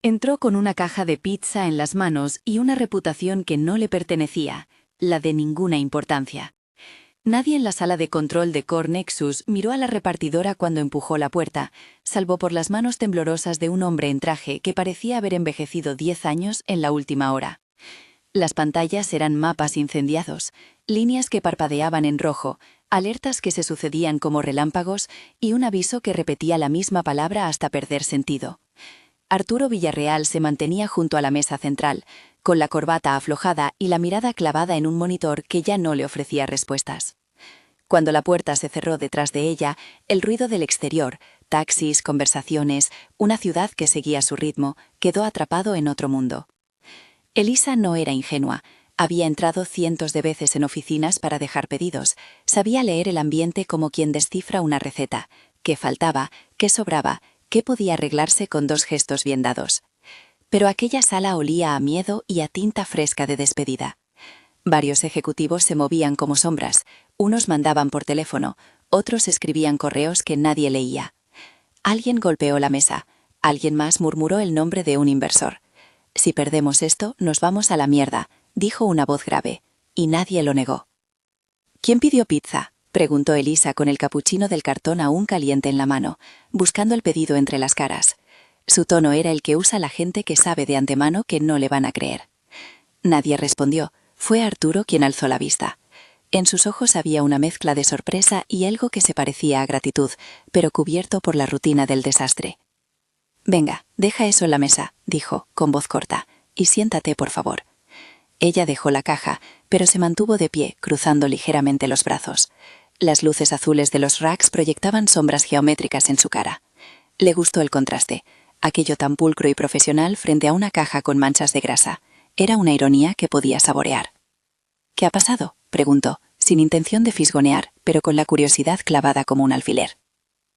Entró con una caja de pizza en las manos y una reputación que no le pertenecía, la de ninguna importancia. Nadie en la sala de control de Core Nexus miró a la repartidora cuando empujó la puerta, salvo por las manos temblorosas de un hombre en traje que parecía haber envejecido 10 años en la última hora. Las pantallas eran mapas incendiados, líneas que parpadeaban en rojo, alertas que se sucedían como relámpagos y un aviso que repetía la misma palabra hasta perder sentido. Arturo Villarreal se mantenía junto a la mesa central, con la corbata aflojada y la mirada clavada en un monitor que ya no le ofrecía respuestas. Cuando la puerta se cerró detrás de ella, el ruido del exterior, taxis, conversaciones, una ciudad que seguía su ritmo, quedó atrapado en otro mundo. Elisa no era ingenua. Había entrado cientos de veces en oficinas para dejar pedidos. Sabía leer el ambiente como quien descifra una receta. ¿Qué faltaba? ¿Qué sobraba? ¿Qué podía arreglarse con 2 gestos bien dados? Pero aquella sala olía a miedo y a tinta fresca de despedida. Varios ejecutivos se movían como sombras. Unos mandaban por teléfono, otros escribían correos que nadie leía. Alguien golpeó la mesa. Alguien más murmuró el nombre de un inversor. «Si perdemos esto, nos vamos a la mierda», dijo una voz grave, y nadie lo negó. «¿Quién pidió pizza?», preguntó Elisa con el capuchino del cartón aún caliente en la mano, buscando el pedido entre las caras. Su tono era el que usa la gente que sabe de antemano que no le van a creer. Nadie respondió. Fue Arturo quien alzó la vista. En sus ojos había una mezcla de sorpresa y algo que se parecía a gratitud, pero cubierto por la rutina del desastre. «Venga, deja eso en la mesa», dijo, con voz corta, «y siéntate, por favor». Ella dejó la caja, pero se mantuvo de pie, cruzando ligeramente los brazos. Las luces azules de los racks proyectaban sombras geométricas en su cara. Le gustó el contraste, aquello tan pulcro y profesional frente a una caja con manchas de grasa. Era una ironía que podía saborear. «¿Qué ha pasado?», preguntó, sin intención de fisgonear, pero con la curiosidad clavada como un alfiler.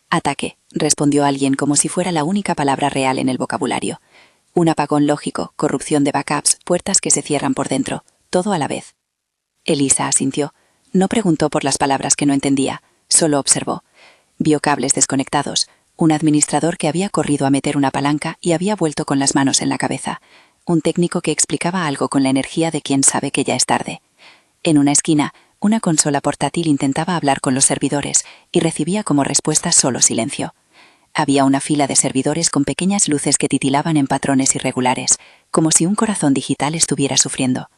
«Ataque», respondió alguien como si fuera la única palabra real en el vocabulario. Un apagón lógico, corrupción de backups, puertas que se cierran por dentro, todo a la vez. Elisa asintió. No preguntó por las palabras que no entendía, solo observó. Vio cables desconectados, un administrador que había corrido a meter una palanca y había vuelto con las manos en la cabeza, un técnico que explicaba algo con la energía de quien sabe que ya es tarde. En una esquina, una consola portátil intentaba hablar con los servidores y recibía como respuesta solo silencio. Había una fila de servidores con pequeñas luces que titilaban en patrones irregulares, como si un corazón digital estuviera sufriendo.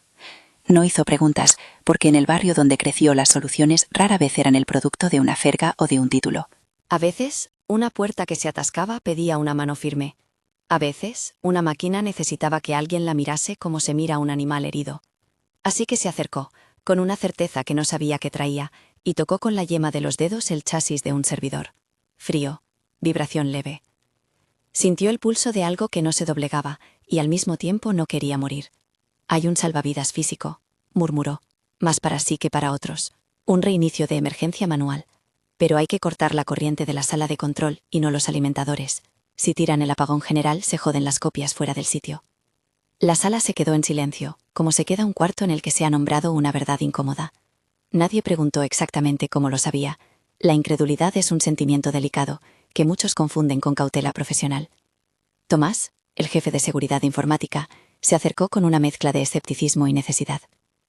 No hizo preguntas, porque en el barrio donde creció las soluciones rara vez eran el producto de una ferga o de un título. A veces, una puerta que se atascaba pedía una mano firme. A veces, una máquina necesitaba que alguien la mirase como se mira a un animal herido. Así que se acercó, con una certeza que no sabía qué traía, y tocó con la yema de los dedos el chasis de un servidor. Frío, vibración leve. Sintió el pulso de algo que no se doblegaba, y al mismo tiempo no quería morir. «Hay un salvavidas físico», murmuró, «más para sí que para otros. Un reinicio de emergencia manual. Pero hay que cortar la corriente de la sala de control y no los alimentadores. Si tiran el apagón general, se joden las copias fuera del sitio». La sala se quedó en silencio, como se queda un cuarto en el que se ha nombrado una verdad incómoda. Nadie preguntó exactamente cómo lo sabía. La incredulidad es un sentimiento delicado, que muchos confunden con cautela profesional. Tomás, el jefe de seguridad informática, se acercó con una mezcla de escepticismo y necesidad.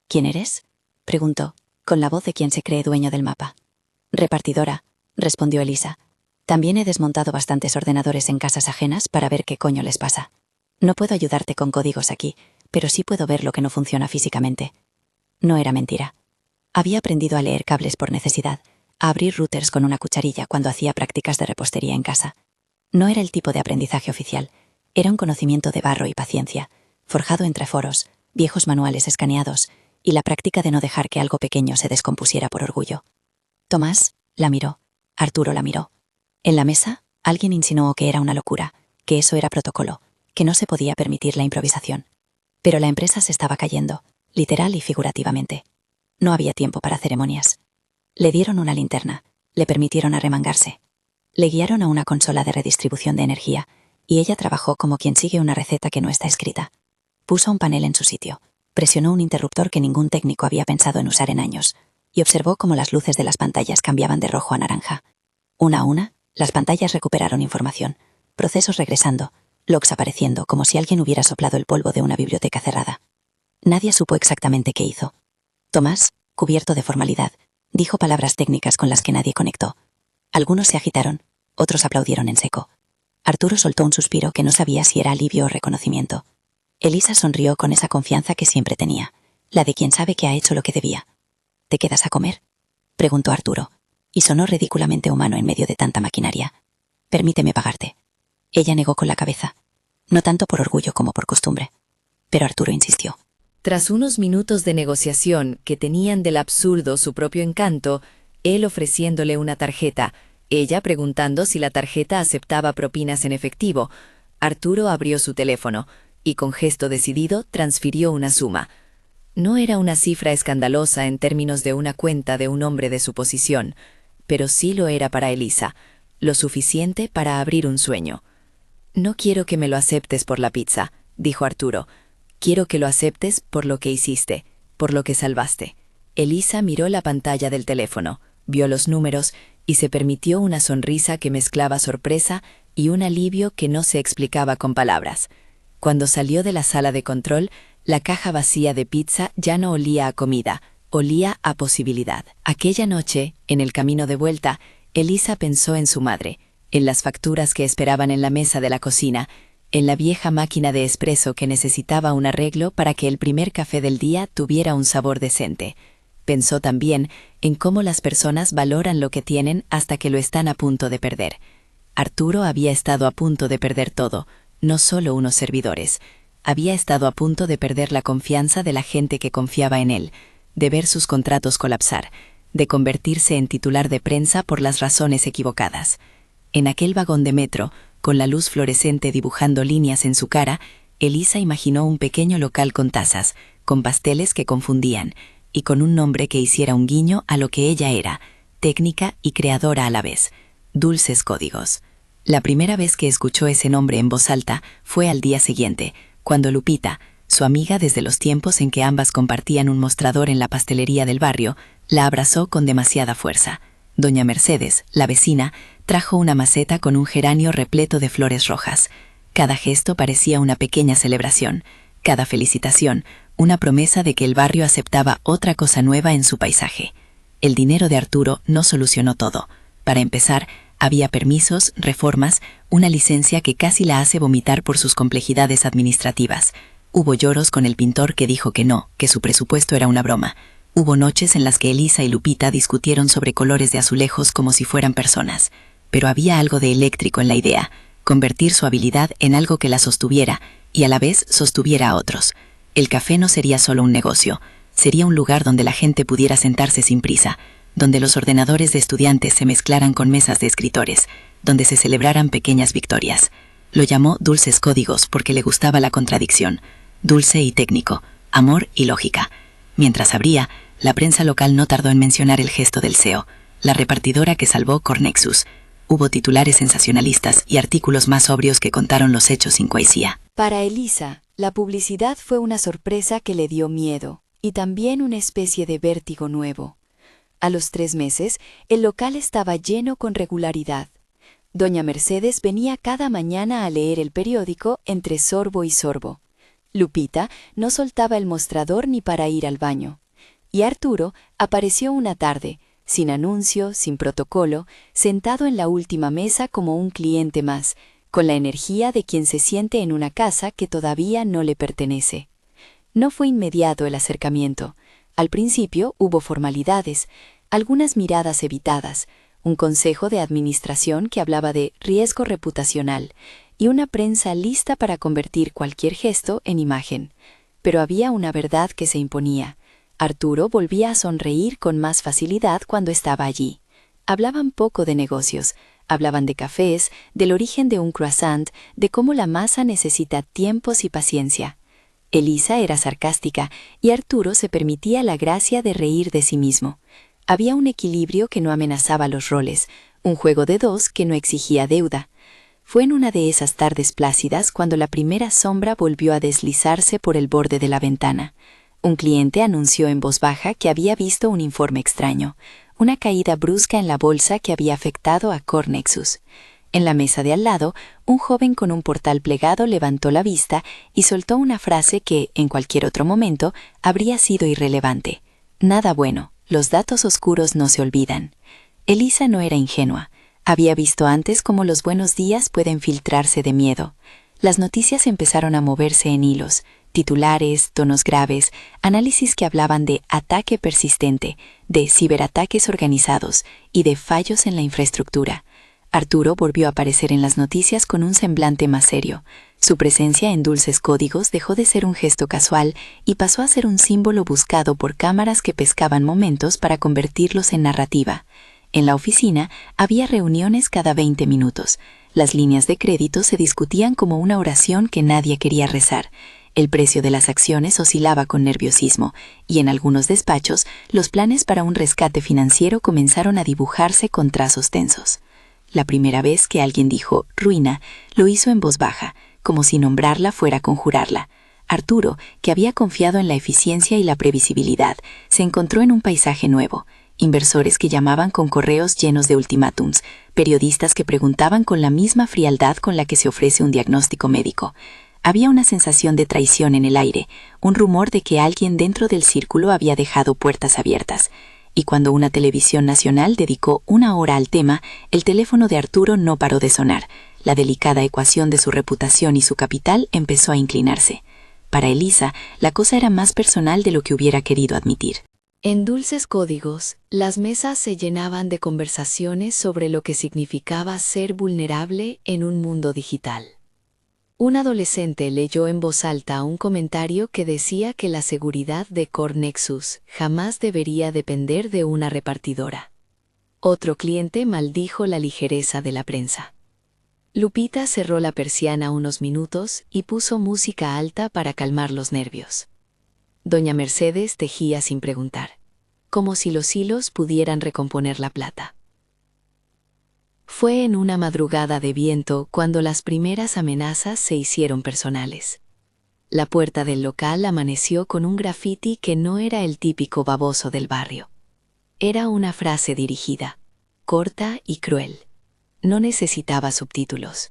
«¿Quién eres?», preguntó, con la voz de quien se cree dueño del mapa. «Repartidora», respondió Elisa. «También he desmontado bastantes ordenadores en casas ajenas para ver qué coño les pasa. No puedo ayudarte con códigos aquí, pero sí puedo ver lo que no funciona físicamente». No era mentira. Había aprendido a leer cables por necesidad, a abrir routers con una cucharilla cuando hacía prácticas de repostería en casa. No era el tipo de aprendizaje oficial, era un conocimiento de barro y paciencia, forjado entre foros, viejos manuales escaneados y la práctica de no dejar que algo pequeño se descompusiera por orgullo. Tomás la miró. Arturo la miró. En la mesa, alguien insinuó que era una locura, que eso era protocolo, que no se podía permitir la improvisación. Pero la empresa se estaba cayendo, literal y figurativamente. No había tiempo para ceremonias. Le dieron una linterna, le permitieron arremangarse. Le guiaron a una consola de redistribución de energía, y ella trabajó como quien sigue una receta que no está escrita. Puso un panel en su sitio, presionó un interruptor que ningún técnico había pensado en usar en años, y observó cómo las luces de las pantallas cambiaban de rojo a naranja. Una a una, las pantallas recuperaron información, procesos regresando, logs apareciendo como si alguien hubiera soplado el polvo de una biblioteca cerrada. Nadie supo exactamente qué hizo. Tomás, cubierto de formalidad, dijo palabras técnicas con las que nadie conectó. Algunos se agitaron, otros aplaudieron en seco. Arturo soltó un suspiro que no sabía si era alivio o reconocimiento. Elisa sonrió con esa confianza que siempre tenía, la de quien sabe que ha hecho lo que debía. ¿Te quedas a comer?, preguntó Arturo, y sonó ridículamente humano en medio de tanta maquinaria. Permíteme pagarte. Ella negó con la cabeza, no tanto por orgullo como por costumbre. Pero Arturo insistió. Tras unos minutos de negociación que tenían del absurdo su propio encanto, él ofreciéndole una tarjeta, ella preguntando si la tarjeta aceptaba propinas en efectivo, Arturo abrió su teléfono y con gesto decidido transfirió una suma. No era una cifra escandalosa en términos de una cuenta de un hombre de su posición, pero sí lo era para Elisa, lo suficiente para abrir un sueño. «No quiero que me lo aceptes por la pizza», dijo Arturo. «Quiero que lo aceptes por lo que hiciste, por lo que salvaste». Elisa miró la pantalla del teléfono, vio los números y se permitió una sonrisa que mezclaba sorpresa y un alivio que no se explicaba con palabras. Cuando salió de la sala de control, la caja vacía de pizza ya no olía a comida, olía a posibilidad. Aquella noche, en el camino de vuelta, Elisa pensó en su madre, en las facturas que esperaban en la mesa de la cocina, en la vieja máquina de espresso que necesitaba un arreglo para que el primer café del día tuviera un sabor decente. Pensó también en cómo las personas valoran lo que tienen hasta que lo están a punto de perder. Arturo había estado a punto de perder todo, no solo unos servidores. Había estado a punto de perder la confianza de la gente que confiaba en él, de ver sus contratos colapsar, de convertirse en titular de prensa por las razones equivocadas. En aquel vagón de metro, con la luz fluorescente dibujando líneas en su cara, Elisa imaginó un pequeño local con tazas, con pasteles que confundían, y con un nombre que hiciera un guiño a lo que ella era, técnica y creadora a la vez, Dulces Códigos. La primera vez que escuchó ese nombre en voz alta fue al día siguiente, cuando Lupita, su amiga desde los tiempos en que ambas compartían un mostrador en la pastelería del barrio, la abrazó con demasiada fuerza. Doña Mercedes, la vecina, trajo una maceta con un geranio repleto de flores rojas. Cada gesto parecía una pequeña celebración, cada felicitación, una promesa de que el barrio aceptaba otra cosa nueva en su paisaje. El dinero de Arturo no solucionó todo. Para empezar, había permisos, reformas, una licencia que casi la hace vomitar por sus complejidades administrativas. Hubo lloros con el pintor que dijo que no, que su presupuesto era una broma. Hubo noches en las que Elisa y Lupita discutieron sobre colores de azulejos como si fueran personas. Pero había algo de eléctrico en la idea, convertir su habilidad en algo que la sostuviera y a la vez sostuviera a otros. El café no sería solo un negocio, sería un lugar donde la gente pudiera sentarse sin prisa, donde los ordenadores de estudiantes se mezclaran con mesas de escritores, donde se celebraran pequeñas victorias. Lo llamó Dulces Códigos porque le gustaba la contradicción, dulce y técnico, amor y lógica. Mientras abría, la prensa local no tardó en mencionar el gesto del CEO, la repartidora que salvó Cornexus. Hubo titulares sensacionalistas y artículos más sobrios que contaron los hechos sin poesía. Para Elisa, la publicidad fue una sorpresa que le dio miedo y también una especie de vértigo nuevo. A los 3 meses, el local estaba lleno con regularidad. Doña Mercedes venía cada mañana a leer el periódico entre sorbo y sorbo. Lupita no soltaba el mostrador ni para ir al baño. Y Arturo apareció una tarde, sin anuncio, sin protocolo, sentado en la última mesa como un cliente más, con la energía de quien se siente en una casa que todavía no le pertenece. No fue inmediato el acercamiento. Al principio hubo formalidades, algunas miradas evitadas, un consejo de administración que hablaba de riesgo reputacional y una prensa lista para convertir cualquier gesto en imagen. Pero había una verdad que se imponía. Arturo volvía a sonreír con más facilidad cuando estaba allí. Hablaban poco de negocios, hablaban de cafés, del origen de un croissant, de cómo la masa necesita tiempos y paciencia. Elisa era sarcástica y Arturo se permitía la gracia de reír de sí mismo. Había un equilibrio que no amenazaba los roles, un juego de dos que no exigía deuda. Fue en una de esas tardes plácidas cuando la primera sombra volvió a deslizarse por el borde de la ventana. Un cliente anunció en voz baja que había visto un informe extraño, una caída brusca en la bolsa que había afectado a Cornexus. En la mesa de al lado, un joven con un portal plegado levantó la vista y soltó una frase que, en cualquier otro momento, habría sido irrelevante. Nada bueno, los datos oscuros no se olvidan. Elisa no era ingenua. Había visto antes cómo los buenos días pueden filtrarse de miedo. Las noticias empezaron a moverse en hilos, titulares, tonos graves, análisis que hablaban de ataque persistente, de ciberataques organizados y de fallos en la infraestructura. Arturo volvió a aparecer en las noticias con un semblante más serio. Su presencia en Dulces Códigos dejó de ser un gesto casual y pasó a ser un símbolo buscado por cámaras que pescaban momentos para convertirlos en narrativa. En la oficina había reuniones cada 20 minutos. Las líneas de crédito se discutían como una oración que nadie quería rezar. El precio de las acciones oscilaba con nerviosismo, y en algunos despachos los planes para un rescate financiero comenzaron a dibujarse con trazos tensos. La primera vez que alguien dijo «ruina», lo hizo en voz baja, como si nombrarla fuera conjurarla. Arturo, que había confiado en la eficiencia y la previsibilidad, se encontró en un paisaje nuevo. Inversores que llamaban con correos llenos de ultimátums, periodistas que preguntaban con la misma frialdad con la que se ofrece un diagnóstico médico. Había una sensación de traición en el aire, un rumor de que alguien dentro del círculo había dejado puertas abiertas. Y cuando una televisión nacional dedicó 1 hora al tema, el teléfono de Arturo no paró de sonar. La delicada ecuación de su reputación y su capital empezó a inclinarse. Para Elisa, la cosa era más personal de lo que hubiera querido admitir. En Dulces Códigos, las mesas se llenaban de conversaciones sobre lo que significaba ser vulnerable en un mundo digital. Un adolescente leyó en voz alta un comentario que decía que la seguridad de Core Nexus jamás debería depender de una repartidora. Otro cliente maldijo la ligereza de la prensa. Lupita cerró la persiana unos minutos y puso música alta para calmar los nervios. Doña Mercedes tejía sin preguntar, como si los hilos pudieran recomponer la plata. Fue en una madrugada de viento cuando las primeras amenazas se hicieron personales. La puerta del local amaneció con un grafiti que no era el típico baboso del barrio. Era una frase dirigida, corta y cruel. No necesitaba subtítulos.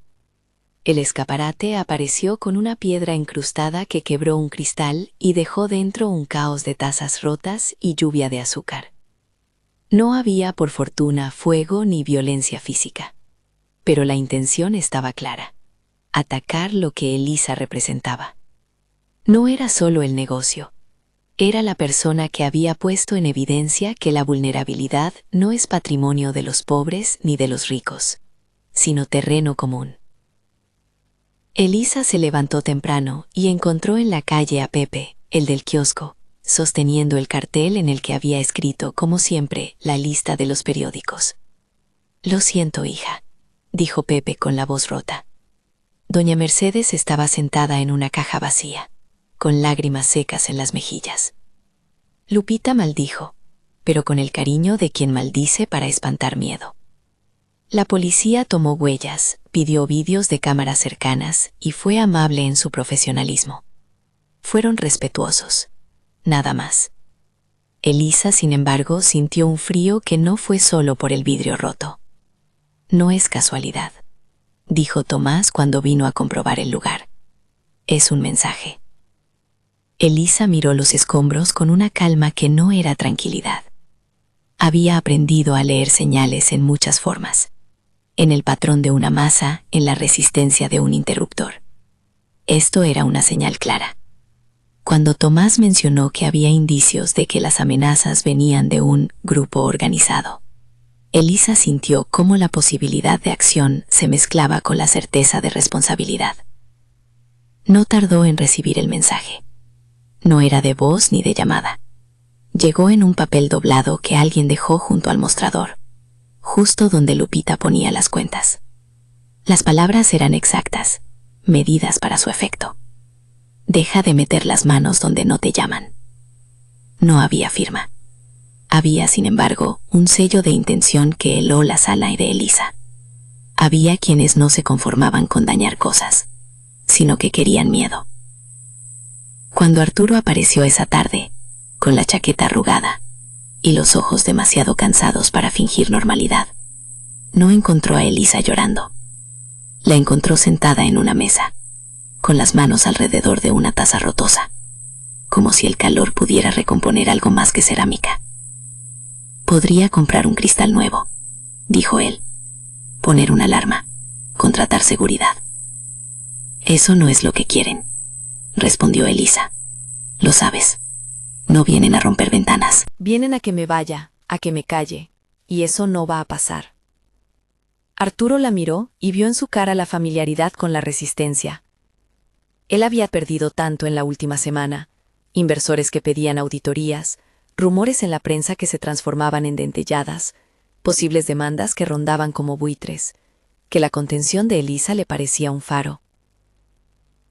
El escaparate apareció con una piedra incrustada que quebró un cristal y dejó dentro un caos de tazas rotas y lluvia de azúcar. No había, por fortuna, fuego ni violencia física. Pero la intención estaba clara: atacar lo que Elisa representaba. No era solo el negocio. Era la persona que había puesto en evidencia que la vulnerabilidad no es patrimonio de los pobres ni de los ricos, sino terreno común. Elisa se levantó temprano y encontró en la calle a Pepe, el del kiosco, sosteniendo el cartel en el que había escrito, como siempre, la lista de los periódicos. «Lo siento, hija», dijo Pepe con la voz rota. Doña Mercedes estaba sentada en una caja vacía, con lágrimas secas en las mejillas. Lupita maldijo, pero con el cariño de quien maldice para espantar miedo. La policía tomó huellas, pidió vídeos de cámaras cercanas y fue amable en su profesionalismo. Fueron respetuosos. Nada más. Elisa, sin embargo, sintió un frío que no fue solo por el vidrio roto. «No es casualidad», dijo Tomás cuando vino a comprobar el lugar. «Es un mensaje». Elisa miró los escombros con una calma que no era tranquilidad. Había aprendido a leer señales en muchas formas. En el patrón de una masa, en la resistencia de un interruptor. Esto era una señal clara. Cuando Tomás mencionó que había indicios de que las amenazas venían de un grupo organizado, Elisa sintió cómo la posibilidad de acción se mezclaba con la certeza de responsabilidad. No tardó en recibir el mensaje. No era de voz ni de llamada. Llegó en un papel doblado que alguien dejó junto al mostrador, justo donde Lupita ponía las cuentas. Las palabras eran exactas, medidas para su efecto. «Deja de meter las manos donde no te llaman». No había firma. Había, sin embargo, un sello de intención que heló la sala de Elisa. Había quienes no se conformaban con dañar cosas, sino que querían miedo. Cuando Arturo apareció esa tarde, con la chaqueta arrugada y los ojos demasiado cansados para fingir normalidad, no encontró a Elisa llorando. La encontró sentada en una mesa, con las manos alrededor de una taza rotosa, como si el calor pudiera recomponer algo más que cerámica. Podría comprar un cristal nuevo, dijo él. Poner una alarma, contratar seguridad. Eso no es lo que quieren, respondió Elisa. Lo sabes. No vienen a romper ventanas. Vienen a que me vaya, a que me calle, y eso no va a pasar. Arturo la miró y vio en su cara la familiaridad con la resistencia. Él había perdido tanto en la última semana, inversores que pedían auditorías, rumores en la prensa que se transformaban en dentelladas, posibles demandas que rondaban como buitres, que la contención de Elisa le parecía un faro.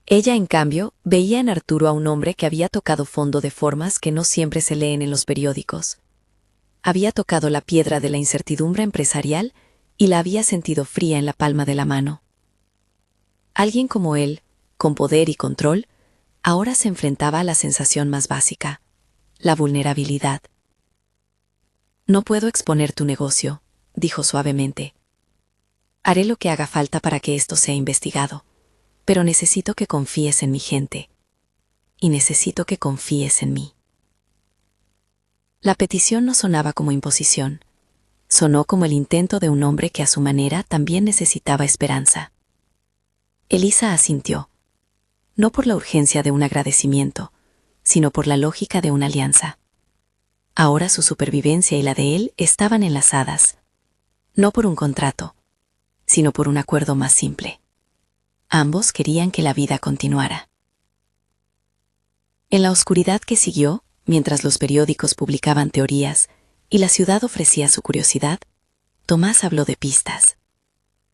Ella, en cambio, veía en Arturo a un hombre que había tocado fondo de formas que no siempre se leen en los periódicos. Había tocado la piedra de la incertidumbre empresarial y la había sentido fría en la palma de la mano. Alguien como él, con poder y control, ahora se enfrentaba a la sensación más básica, la vulnerabilidad. «No puedo exponer tu negocio», dijo suavemente. «Haré lo que haga falta para que esto sea investigado, pero necesito que confíes en mi gente. Y necesito que confíes en mí». La petición no sonaba como imposición. Sonó como el intento de un hombre que a su manera también necesitaba esperanza. Elisa asintió, no por la urgencia de un agradecimiento, sino por la lógica de una alianza. Ahora su supervivencia y la de él estaban enlazadas, no por un contrato, sino por un acuerdo más simple. Ambos querían que la vida continuara. En la oscuridad que siguió, mientras los periódicos publicaban teorías y la ciudad ofrecía su curiosidad, Tomás habló de pistas.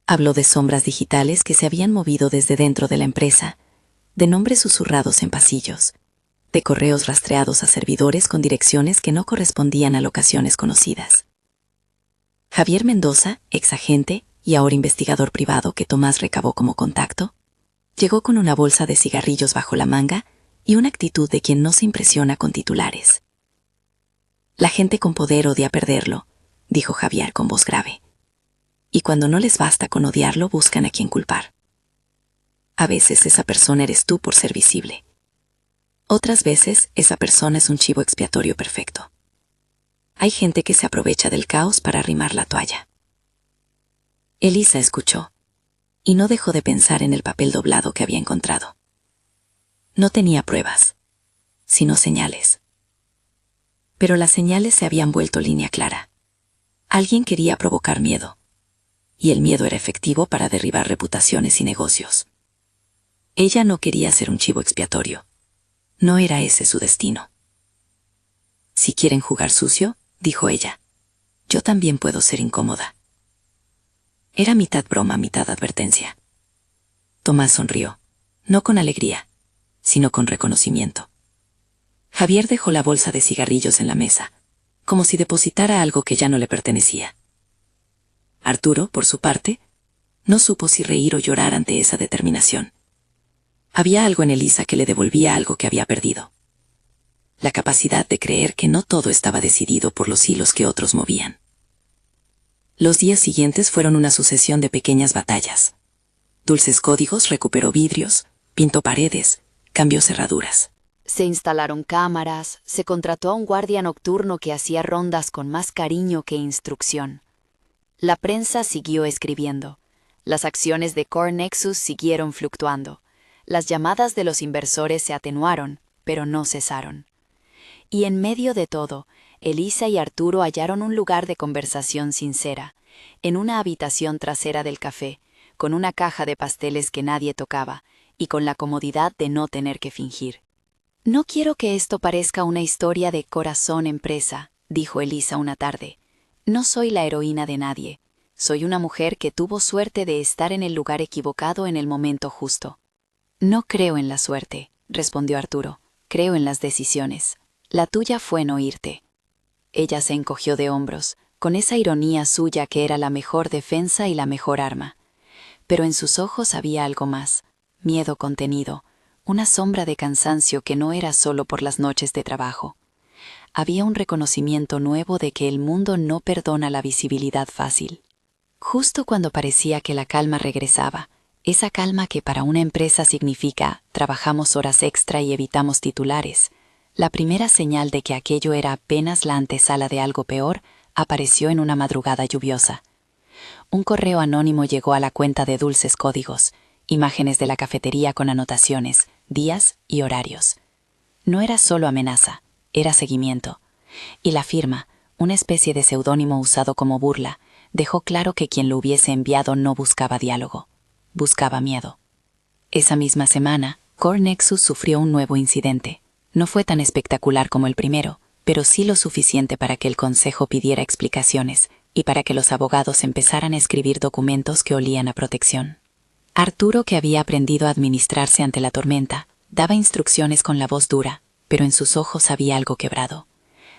Habló de sombras digitales que se habían movido desde dentro de la empresa, de nombres susurrados en pasillos, de correos rastreados a servidores con direcciones que no correspondían a locaciones conocidas. Javier Mendoza, ex agente y ahora investigador privado que Tomás recabó como contacto, llegó con una bolsa de cigarrillos bajo la manga y una actitud de quien no se impresiona con titulares. «La gente con poder odia perderlo», dijo Javier con voz grave. «Y cuando no les basta con odiarlo, buscan a quien culpar. A veces esa persona eres tú por ser visible. Otras veces esa persona es un chivo expiatorio perfecto. Hay gente que se aprovecha del caos para arrimar la toalla». Elisa escuchó, y no dejó de pensar en el papel doblado que había encontrado. No tenía pruebas, sino señales. Pero las señales se habían vuelto línea clara. Alguien quería provocar miedo, y el miedo era efectivo para derribar reputaciones y negocios. Ella no quería ser un chivo expiatorio. No era ese su destino. «Si quieren jugar sucio», dijo ella, «yo también puedo ser incómoda». Era mitad broma, mitad advertencia. Tomás sonrió, no con alegría, sino con reconocimiento. Javier dejó la bolsa de cigarrillos en la mesa, como si depositara algo que ya no le pertenecía. Arturo, por su parte, no supo si reír o llorar ante esa determinación. Había algo en Elisa que le devolvía algo que había perdido. La capacidad de creer que no todo estaba decidido por los hilos que otros movían. Los días siguientes fueron una sucesión de pequeñas batallas. Dulces Códigos recuperó vidrios, pintó paredes, cambió cerraduras. Se instalaron cámaras, se contrató a un guardia nocturno que hacía rondas con más cariño que instrucción. La prensa siguió escribiendo. Las acciones de Core Nexus siguieron fluctuando. Las llamadas de los inversores se atenuaron, pero no cesaron. Y en medio de todo, Elisa y Arturo hallaron un lugar de conversación sincera, en una habitación trasera del café, con una caja de pasteles que nadie tocaba, y con la comodidad de no tener que fingir. «No quiero que esto parezca una historia de corazón empresa», dijo Elisa una tarde. «No soy la heroína de nadie. Soy una mujer que tuvo suerte de estar en el lugar equivocado en el momento justo». «No creo en la suerte», respondió Arturo. «Creo en las decisiones. La tuya fue no irte». Ella se encogió de hombros, con esa ironía suya que era la mejor defensa y la mejor arma. Pero en sus ojos había algo más, miedo contenido, una sombra de cansancio que no era solo por las noches de trabajo. Había un reconocimiento nuevo de que el mundo no perdona la visibilidad fácil. Justo cuando parecía que la calma regresaba, Esa calma que para una empresa significa trabajamos horas extra y evitamos titulares. La primera señal de que aquello era apenas la antesala de algo peor apareció en una madrugada lluviosa. Un correo anónimo llegó a la cuenta de Dulces Códigos, imágenes de la cafetería con anotaciones, días y horarios. No era solo amenaza, era seguimiento. Y la firma, una especie de seudónimo usado como burla, dejó claro que quien lo hubiese enviado no buscaba diálogo, buscaba miedo. Esa misma semana, Core Nexus sufrió un nuevo incidente. No fue tan espectacular como el primero, pero sí lo suficiente para que el consejo pidiera explicaciones y para que los abogados empezaran a escribir documentos que olían a protección. Arturo, que había aprendido a administrarse ante la tormenta, daba instrucciones con la voz dura, pero en sus ojos había algo quebrado.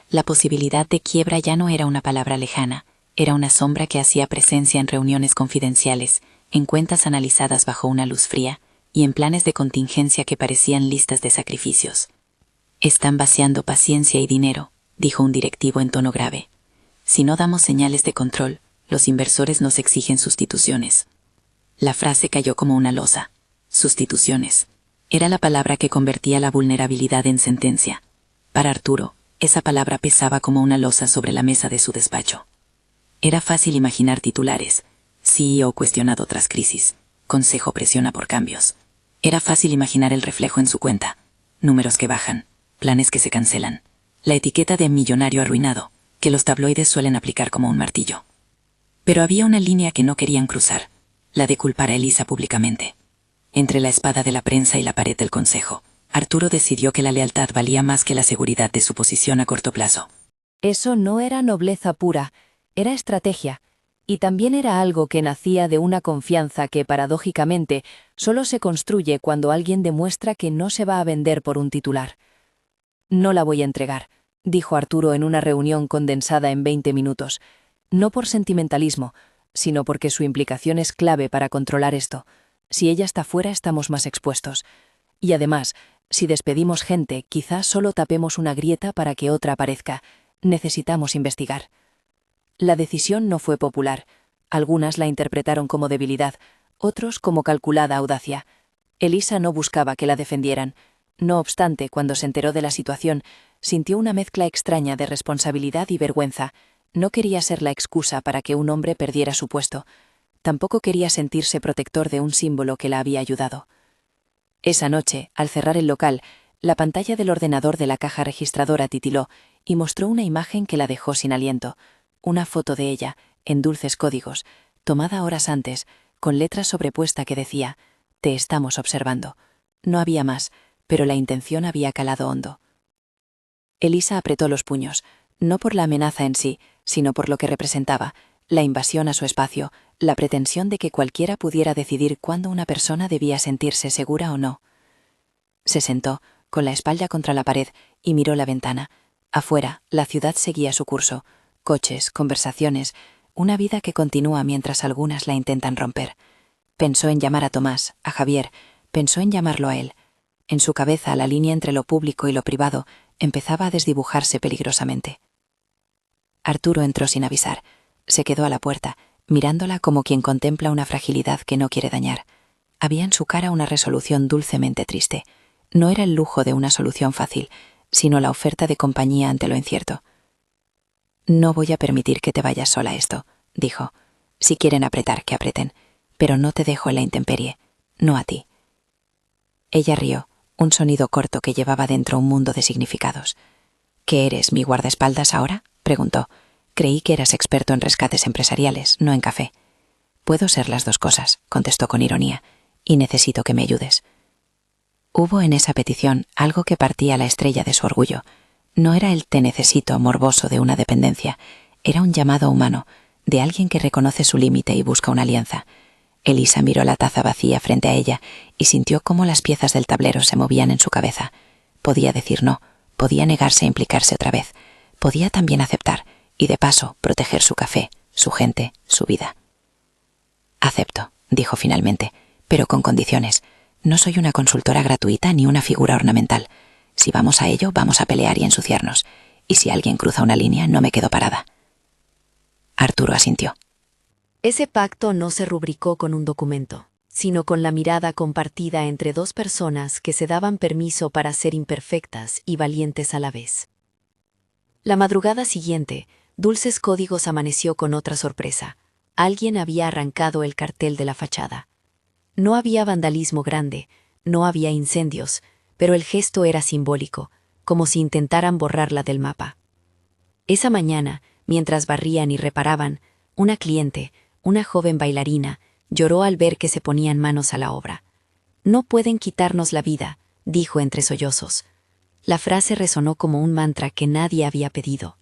La posibilidad de quiebra ya no era una palabra lejana, era una sombra que hacía presencia en reuniones confidenciales, en cuentas analizadas bajo una luz fría y en planes de contingencia que parecían listas de sacrificios. «Están vaciando paciencia y dinero», dijo un directivo en tono grave. «Si no damos señales de control, los inversores nos exigen sustituciones». La frase cayó como una losa. Sustituciones. Era la palabra que convertía la vulnerabilidad en sentencia. Para Arturo, esa palabra pesaba como una losa sobre la mesa de su despacho. Era fácil imaginar titulares. CEO cuestionado tras crisis. Consejo presiona por cambios. Era fácil imaginar el reflejo en su cuenta. Números que bajan. Planes que se cancelan. La etiqueta de millonario arruinado, que los tabloides suelen aplicar como un martillo. Pero había una línea que no querían cruzar. La de culpar a Elisa públicamente. Entre la espada de la prensa y la pared del consejo, Arturo decidió que la lealtad valía más que la seguridad de su posición a corto plazo. Eso no era nobleza pura, era estrategia, y también era algo que nacía de una confianza que, paradójicamente, solo se construye cuando alguien demuestra que no se va a vender por un titular. «No la voy a entregar», dijo Arturo en una reunión condensada en 20 minutos, no por sentimentalismo, sino porque su implicación es clave para controlar esto. Si ella está fuera, estamos más expuestos. Y además, si despedimos gente, quizás solo tapemos una grieta para que otra aparezca. Necesitamos investigar. La decisión no fue popular. Algunas la interpretaron como debilidad, otros como calculada audacia. Elisa no buscaba que la defendieran. No obstante, cuando se enteró de la situación, sintió una mezcla extraña de responsabilidad y vergüenza. No quería ser la excusa para que un hombre perdiera su puesto. Tampoco quería sentirse protector de un símbolo que la había ayudado. Esa noche, al cerrar el local, la pantalla del ordenador de la caja registradora titiló y mostró una imagen que la dejó sin aliento. Una foto de ella, en Dulces Códigos, tomada horas antes, con letras sobrepuesta que decía: «Te estamos observando». No había más, pero la intención había calado hondo. Elisa apretó los puños, no por la amenaza en sí, sino por lo que representaba, la invasión a su espacio, la pretensión de que cualquiera pudiera decidir cuándo una persona debía sentirse segura o no. Se sentó, con la espalda contra la pared, y miró la ventana. Afuera, la ciudad seguía su curso. Coches, conversaciones, una vida que continúa mientras algunas la intentan romper. Pensó en llamar a Tomás, a Javier, pensó en llamarlo a él. En su cabeza, la línea entre lo público y lo privado empezaba a desdibujarse peligrosamente. Arturo entró sin avisar. Se quedó a la puerta, mirándola como quien contempla una fragilidad que no quiere dañar. Había en su cara una resolución dulcemente triste. No era el lujo de una solución fácil, sino la oferta de compañía ante lo incierto. «No voy a permitir que te vayas sola a esto», dijo. «Si quieren apretar, que apreten, pero no te dejo en la intemperie, no a ti». Ella rió, un sonido corto que llevaba dentro un mundo de significados. «¿Qué eres, mi guardaespaldas ahora?», preguntó. «Creí que eras experto en rescates empresariales, no en café». «Puedo ser las dos cosas», contestó con ironía, «y necesito que me ayudes». Hubo en esa petición algo que partía la estrella de su orgullo. No era el «te necesito» morboso de una dependencia, era un llamado humano, de alguien que reconoce su límite y busca una alianza. Elisa miró la taza vacía frente a ella y sintió cómo las piezas del tablero se movían en su cabeza. Podía decir no, podía negarse a implicarse otra vez, podía también aceptar, y de paso proteger su café, su gente, su vida. «Acepto», dijo finalmente, «pero con condiciones. No soy una consultora gratuita ni una figura ornamental. Si vamos a ello, vamos a pelear y ensuciarnos. Y si alguien cruza una línea, no me quedo parada». Arturo asintió. Ese pacto no se rubricó con un documento. sino con la mirada compartida entre dos personas que se daban permiso para ser imperfectas y valientes a la vez. La madrugada siguiente, Dulces Códigos amaneció con otra sorpresa. Alguien había arrancado el cartel de la fachada. No había vandalismo grande, no había incendios, pero el gesto era simbólico, como si intentaran borrarla del mapa. Esa mañana, mientras barrían y reparaban, una cliente, una joven bailarina, lloró al ver que se ponían manos a la obra. «No pueden quitarnos la vida», dijo entre sollozos. La frase resonó como un mantra que nadie había pedido.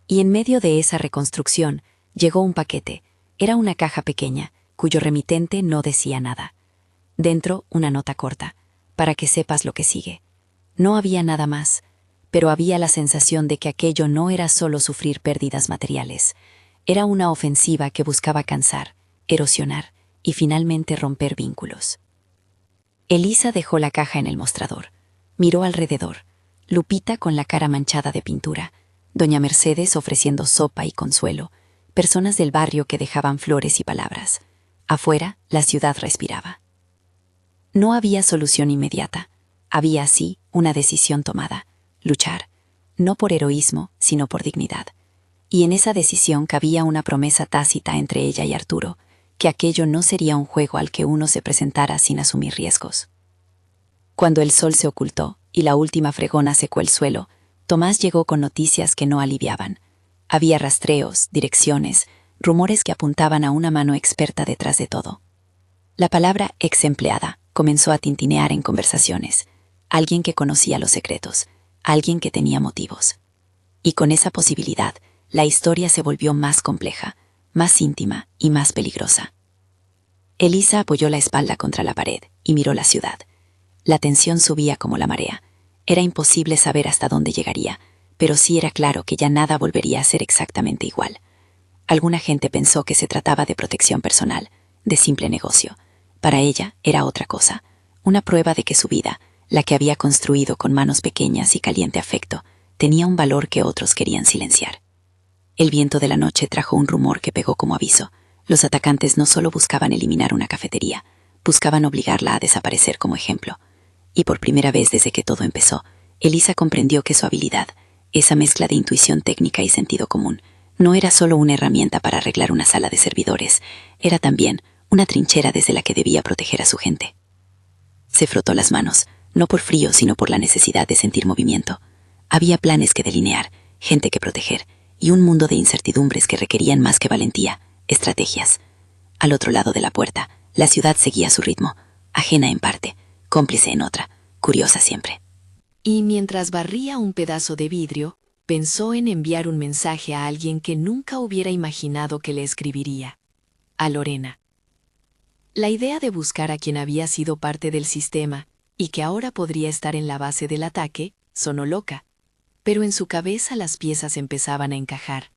Y en medio de esa reconstrucción, llegó un paquete. Era una caja pequeña, cuyo remitente no decía nada. Dentro, una nota corta, para que sepas lo que sigue. No había nada más, pero había la sensación de que aquello no era solo sufrir pérdidas materiales. Era una ofensiva que buscaba cansar, erosionar y finalmente romper vínculos. Elisa dejó la caja en el mostrador. Miró alrededor. Lupita con la cara manchada de pintura, doña Mercedes ofreciendo sopa y consuelo, personas del barrio que dejaban flores y palabras. Afuera, la ciudad respiraba. No había solución inmediata. Había, sí, una decisión tomada. Luchar, no por heroísmo, sino por dignidad. Y en esa decisión cabía una promesa tácita entre ella y Arturo, que aquello no sería un juego al que uno se presentara sin asumir riesgos. Cuando el sol se ocultó y la última fregona secó el suelo, Tomás llegó con noticias que no aliviaban. Había rastreos, direcciones, rumores que apuntaban a una mano experta detrás de todo. La palabra ex empleada comenzó a tintinear en conversaciones. Alguien que conocía los secretos, alguien que tenía motivos. Y con esa posibilidad, la historia se volvió más compleja, más íntima y más peligrosa. Elisa apoyó la espalda contra la pared y miró la ciudad. La tensión subía como la marea. Era imposible saber hasta dónde llegaría, pero sí era claro que ya nada volvería a ser exactamente igual. Alguna gente pensó que se trataba de protección personal, de simple negocio. Para ella era otra cosa, una prueba de que su vida, la que había construido con manos pequeñas y caliente afecto, tenía un valor que otros querían silenciar. El viento de la noche trajo un rumor que pegó como aviso. Los atacantes no solo buscaban eliminar una cafetería, buscaban obligarla a desaparecer como ejemplo. Y por primera vez desde que todo empezó, Elisa comprendió que su habilidad, esa mezcla de intuición técnica y sentido común, no era solo una herramienta para arreglar una sala de servidores, era también una trinchera desde la que debía proteger a su gente. Se frotó las manos, no por frío, sino por la necesidad de sentir movimiento. Había planes que delinear, gente que proteger, y un mundo de incertidumbres que requerían más que valentía, estrategias. Al otro lado de la puerta, la ciudad seguía su ritmo, ajena en parte, cómplice en otra, curiosa siempre. Y mientras barría un pedazo de vidrio, pensó en enviar un mensaje a alguien que nunca hubiera imaginado que le escribiría. A Lorena. La idea de buscar a quien había sido parte del sistema y que ahora podría estar en la base del ataque sonó loca, pero en su cabeza las piezas empezaban a encajar.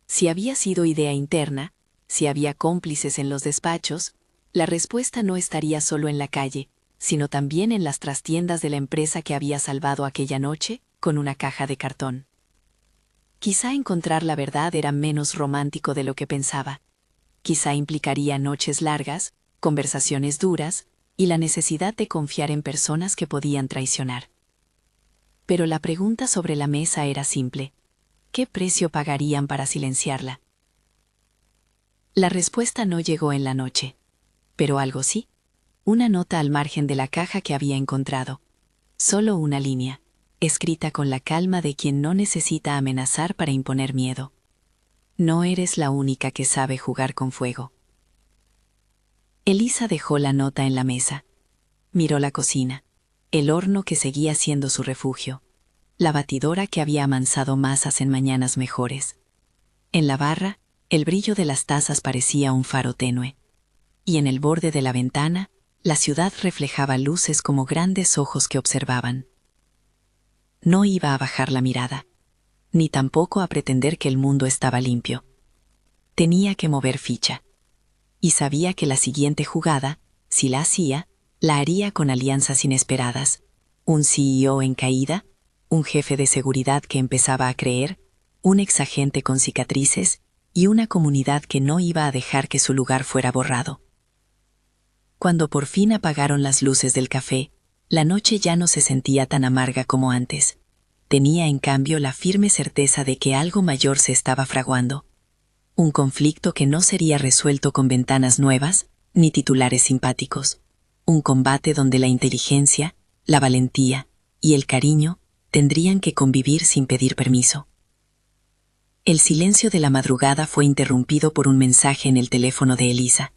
Si había sido idea interna, si había cómplices en los despachos, la respuesta no estaría solo en la calle, sino también en las trastiendas de la empresa que había salvado aquella noche con una caja de cartón. Quizá encontrar la verdad era menos romántico de lo que pensaba. Quizá implicaría noches largas, conversaciones duras y la necesidad de confiar en personas que podían traicionar. Pero la pregunta sobre la mesa era simple. ¿Qué precio pagarían para silenciarla? La respuesta no llegó en la noche, pero algo sí. Una nota al margen de la caja que había encontrado. Solo una línea, escrita con la calma de quien no necesita amenazar para imponer miedo. No eres la única que sabe jugar con fuego. Elisa dejó la nota en la mesa. Miró la cocina, el horno que seguía siendo su refugio, la batidora que había amansado masas en mañanas mejores. En la barra, el brillo de las tazas parecía un faro tenue. Y en el borde de la ventana, la ciudad reflejaba luces como grandes ojos que observaban. No iba a bajar la mirada, ni tampoco a pretender que el mundo estaba limpio. Tenía que mover ficha. Y sabía que la siguiente jugada, si la hacía, la haría con alianzas inesperadas. Un CEO en caída, un jefe de seguridad que empezaba a creer, un exagente con cicatrices y una comunidad que no iba a dejar que su lugar fuera borrado. Cuando por fin apagaron las luces del café, la noche ya no se sentía tan amarga como antes. Tenía en cambio la firme certeza de que algo mayor se estaba fraguando. Un conflicto que no sería resuelto con ventanas nuevas, ni titulares simpáticos. Un combate donde la inteligencia, la valentía y el cariño tendrían que convivir sin pedir permiso. El silencio de la madrugada fue interrumpido por un mensaje en el teléfono de Elisa.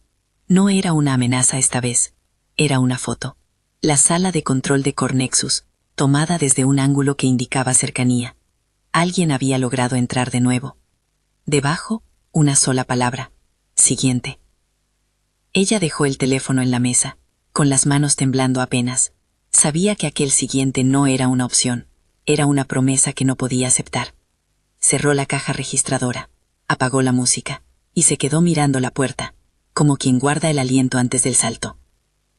No era una amenaza esta vez, era una foto. La sala de control de Cornexus, tomada desde un ángulo que indicaba cercanía. Alguien había logrado entrar de nuevo. Debajo, una sola palabra: siguiente. Ella dejó el teléfono en la mesa, con las manos temblando apenas. Sabía que aquel siguiente no era una opción, era una promesa que no podía aceptar. Cerró la caja registradora, apagó la música, y se quedó mirando la puerta, como quien guarda el aliento antes del salto.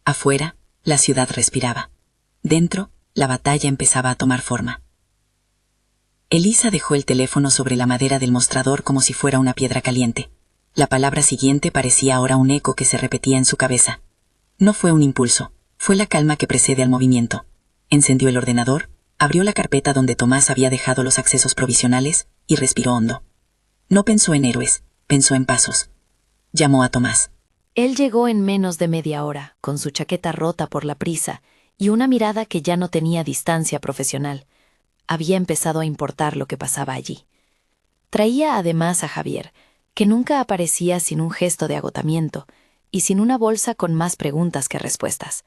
Afuera, la ciudad respiraba. Dentro, la batalla empezaba a tomar forma. Elisa dejó el teléfono sobre la madera del mostrador como si fuera una piedra caliente. La palabra siguiente parecía ahora un eco que se repetía en su cabeza. No fue un impulso, fue la calma que precede al movimiento. Encendió el ordenador, abrió la carpeta donde Tomás había dejado los accesos provisionales y respiró hondo. No pensó en héroes, pensó en pasos. Llamó a Tomás. Él llegó en menos de media hora, con su chaqueta rota por la prisa y una mirada que ya no tenía distancia profesional. Había empezado a importar lo que pasaba allí. Traía además a Javier, que nunca aparecía sin un gesto de agotamiento y sin una bolsa con más preguntas que respuestas.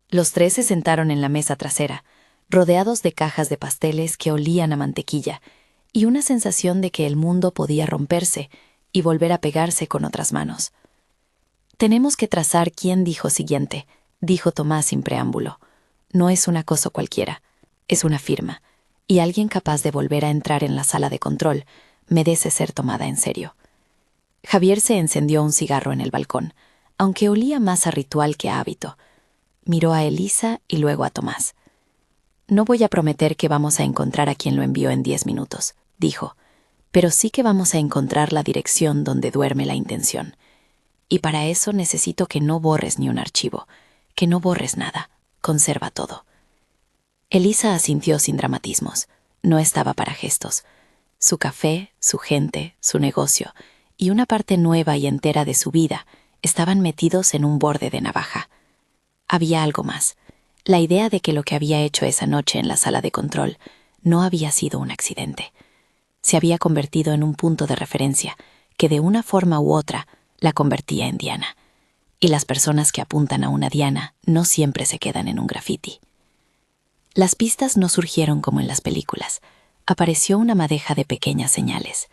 Los tres se sentaron en la mesa trasera, rodeados de cajas de pasteles que olían a mantequilla, y una sensación de que el mundo podía romperse y volver a pegarse con otras manos. «Tenemos que trazar quién dijo siguiente», dijo Tomás sin preámbulo. «No es un acoso cualquiera, es una firma, y alguien capaz de volver a entrar en la sala de control merece ser tomada en serio». Javier se encendió un cigarro en el balcón, aunque olía más a ritual que a hábito. Miró a Elisa y luego a Tomás. «No voy a prometer que vamos a encontrar a quien lo envió en 10 minutos», dijo, «pero sí que vamos a encontrar la dirección donde duerme la intención. Y para eso necesito que no borres ni un archivo, que no borres nada, conserva todo». Elisa asintió sin dramatismos. No estaba para gestos. Su café, su gente, su negocio y una parte nueva y entera de su vida estaban metidos en un borde de navaja. Había algo más. La idea de que lo que había hecho esa noche en la sala de control no había sido un accidente. Se había convertido en un punto de referencia que de una forma u otra la convertía en diana. Y las personas que apuntan a una diana no siempre se quedan en un grafiti. Las pistas no surgieron como en las películas. Apareció una madeja de pequeñas señales.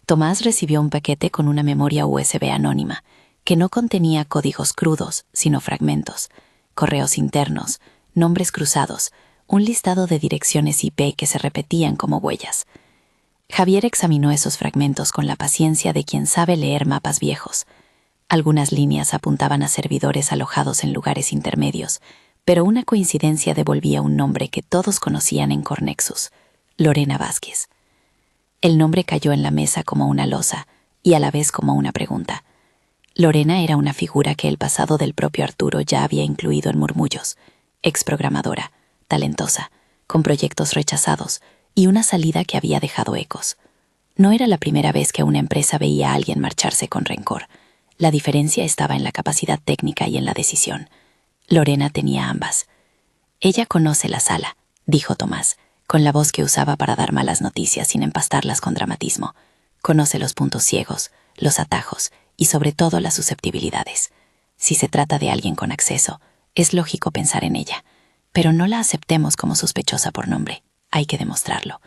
Tomás recibió un paquete con una memoria USB anónima, que no contenía códigos crudos, sino fragmentos, correos internos, nombres cruzados, un listado de direcciones IP que se repetían como huellas. Javier examinó esos fragmentos con la paciencia de quien sabe leer mapas viejos. Algunas líneas apuntaban a servidores alojados en lugares intermedios, pero una coincidencia devolvía un nombre que todos conocían en Cornexus: Lorena Vázquez. El nombre cayó en la mesa como una losa y a la vez como una pregunta. Lorena era una figura que el pasado del propio Arturo ya había incluido en murmullos: exprogramadora, talentosa, con proyectos rechazados y una salida que había dejado ecos. No era la primera vez que una empresa veía a alguien marcharse con rencor. La diferencia estaba en la capacidad técnica y en la decisión. Lorena tenía ambas. «Ella conoce la sala», dijo Tomás, con la voz que usaba para dar malas noticias sin empastarlas con dramatismo. «Conoce los puntos ciegos, los atajos y sobre todo las susceptibilidades. Si se trata de alguien con acceso, es lógico pensar en ella, pero no la aceptemos como sospechosa por nombre. Hay que demostrarlo».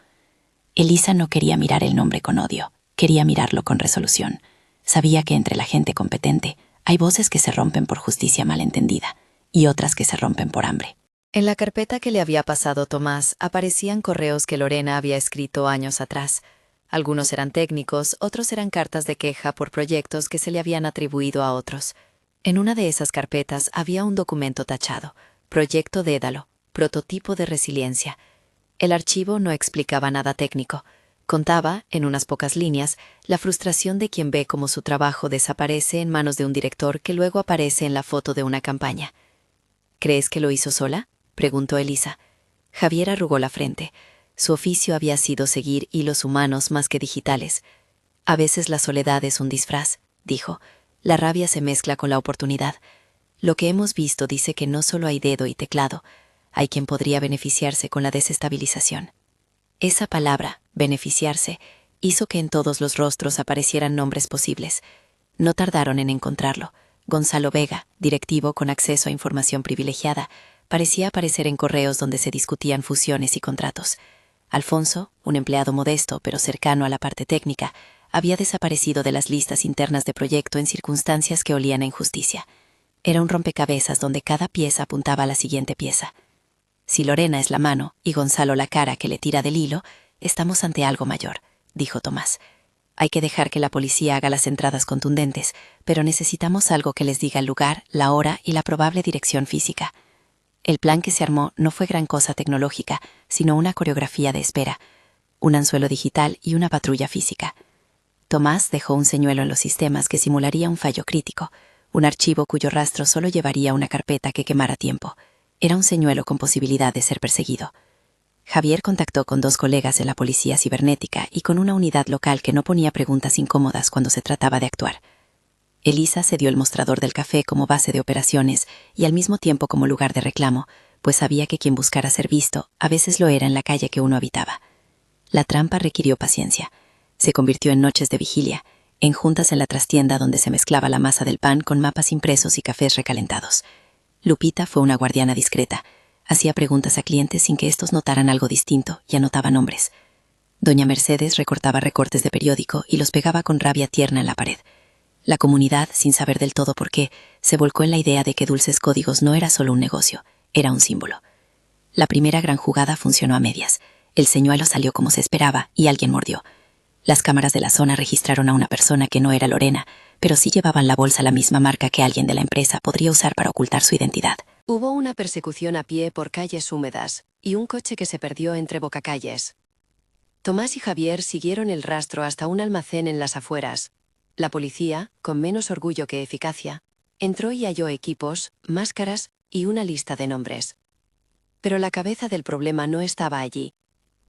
Elisa no quería mirar el nombre con odio, quería mirarlo con resolución. Sabía que entre la gente competente hay voces que se rompen por justicia malentendida y otras que se rompen por hambre. En la carpeta que le había pasado Tomás aparecían correos que Lorena había escrito años atrás. Algunos eran técnicos, otros eran cartas de queja por proyectos que se le habían atribuido a otros. En una de esas carpetas había un documento tachado: Proyecto Dédalo, prototipo de resiliencia. El archivo no explicaba nada técnico. Contaba, en unas pocas líneas, la frustración de quien ve cómo su trabajo desaparece en manos de un director que luego aparece en la foto de una campaña. ¿Crees que lo hizo sola?, preguntó Elisa. Javier arrugó la frente. Su oficio había sido seguir hilos humanos más que digitales. A veces la soledad es un disfraz, dijo. La rabia se mezcla con la oportunidad. Lo que hemos visto dice que no solo hay dedo y teclado, hay quien podría beneficiarse con la desestabilización. Esa palabra, beneficiarse, hizo que en todos los rostros aparecieran nombres posibles. No tardaron en encontrarlo. Gonzalo Vega, directivo con acceso a información privilegiada, parecía aparecer en correos donde se discutían fusiones y contratos. Alfonso, un empleado modesto pero cercano a la parte técnica, había desaparecido de las listas internas de proyecto en circunstancias que olían a injusticia. Era un rompecabezas donde cada pieza apuntaba a la siguiente pieza. Si Lorena es la mano y Gonzalo la cara que le tira del hilo, estamos ante algo mayor, dijo Tomás. Hay que dejar que la policía haga las entradas contundentes, pero necesitamos algo que les diga el lugar, la hora y la probable dirección física. El plan que se armó no fue gran cosa tecnológica, sino una coreografía de espera, un anzuelo digital y una patrulla física. Tomás dejó un señuelo en los sistemas que simularía un fallo crítico, un archivo cuyo rastro solo llevaría una carpeta que quemara tiempo. Era un señuelo con posibilidad de ser perseguido. Javier contactó con 2 colegas de la policía cibernética y con una unidad local que no ponía preguntas incómodas cuando se trataba de actuar. Elisa cedió el mostrador del café como base de operaciones y al mismo tiempo como lugar de reclamo, pues sabía que quien buscara ser visto a veces lo era en la calle que uno habitaba. La trampa requirió paciencia. Se convirtió en noches de vigilia, en juntas en la trastienda donde se mezclaba la masa del pan con mapas impresos y cafés recalentados. Lupita fue una guardiana discreta. Hacía preguntas a clientes sin que estos notaran algo distinto y anotaba nombres. Doña Mercedes recortaba recortes de periódico y los pegaba con rabia tierna en la pared. La comunidad, sin saber del todo por qué, se volcó en la idea de que Dulces Códigos no era solo un negocio, era un símbolo. La primera gran jugada funcionó a medias. El señuelo salió como se esperaba y alguien mordió. Las cámaras de la zona registraron a una persona que no era Lorena, pero sí llevaba en la bolsa la misma marca que alguien de la empresa podría usar para ocultar su identidad. Hubo una persecución a pie por calles húmedas y un coche que se perdió entre bocacalles. Tomás y Javier siguieron el rastro hasta un almacén en las afueras. La policía, con menos orgullo que eficacia, entró y halló equipos, máscaras y una lista de nombres. Pero la cabeza del problema no estaba allí.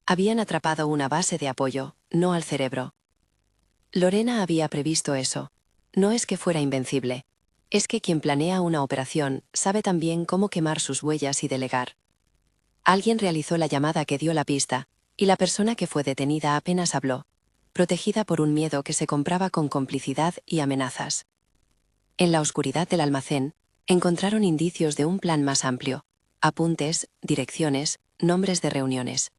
Habían atrapado una base de apoyo, no al cerebro. Lorena había previsto eso. No es que fuera invencible. Es que quien planea una operación sabe también cómo quemar sus huellas y delegar. Alguien realizó la llamada que dio la pista, y la persona que fue detenida apenas habló, protegida por un miedo que se compraba con complicidad y amenazas. En la oscuridad del almacén, encontraron indicios de un plan más amplio: apuntes, direcciones, nombres de reuniones.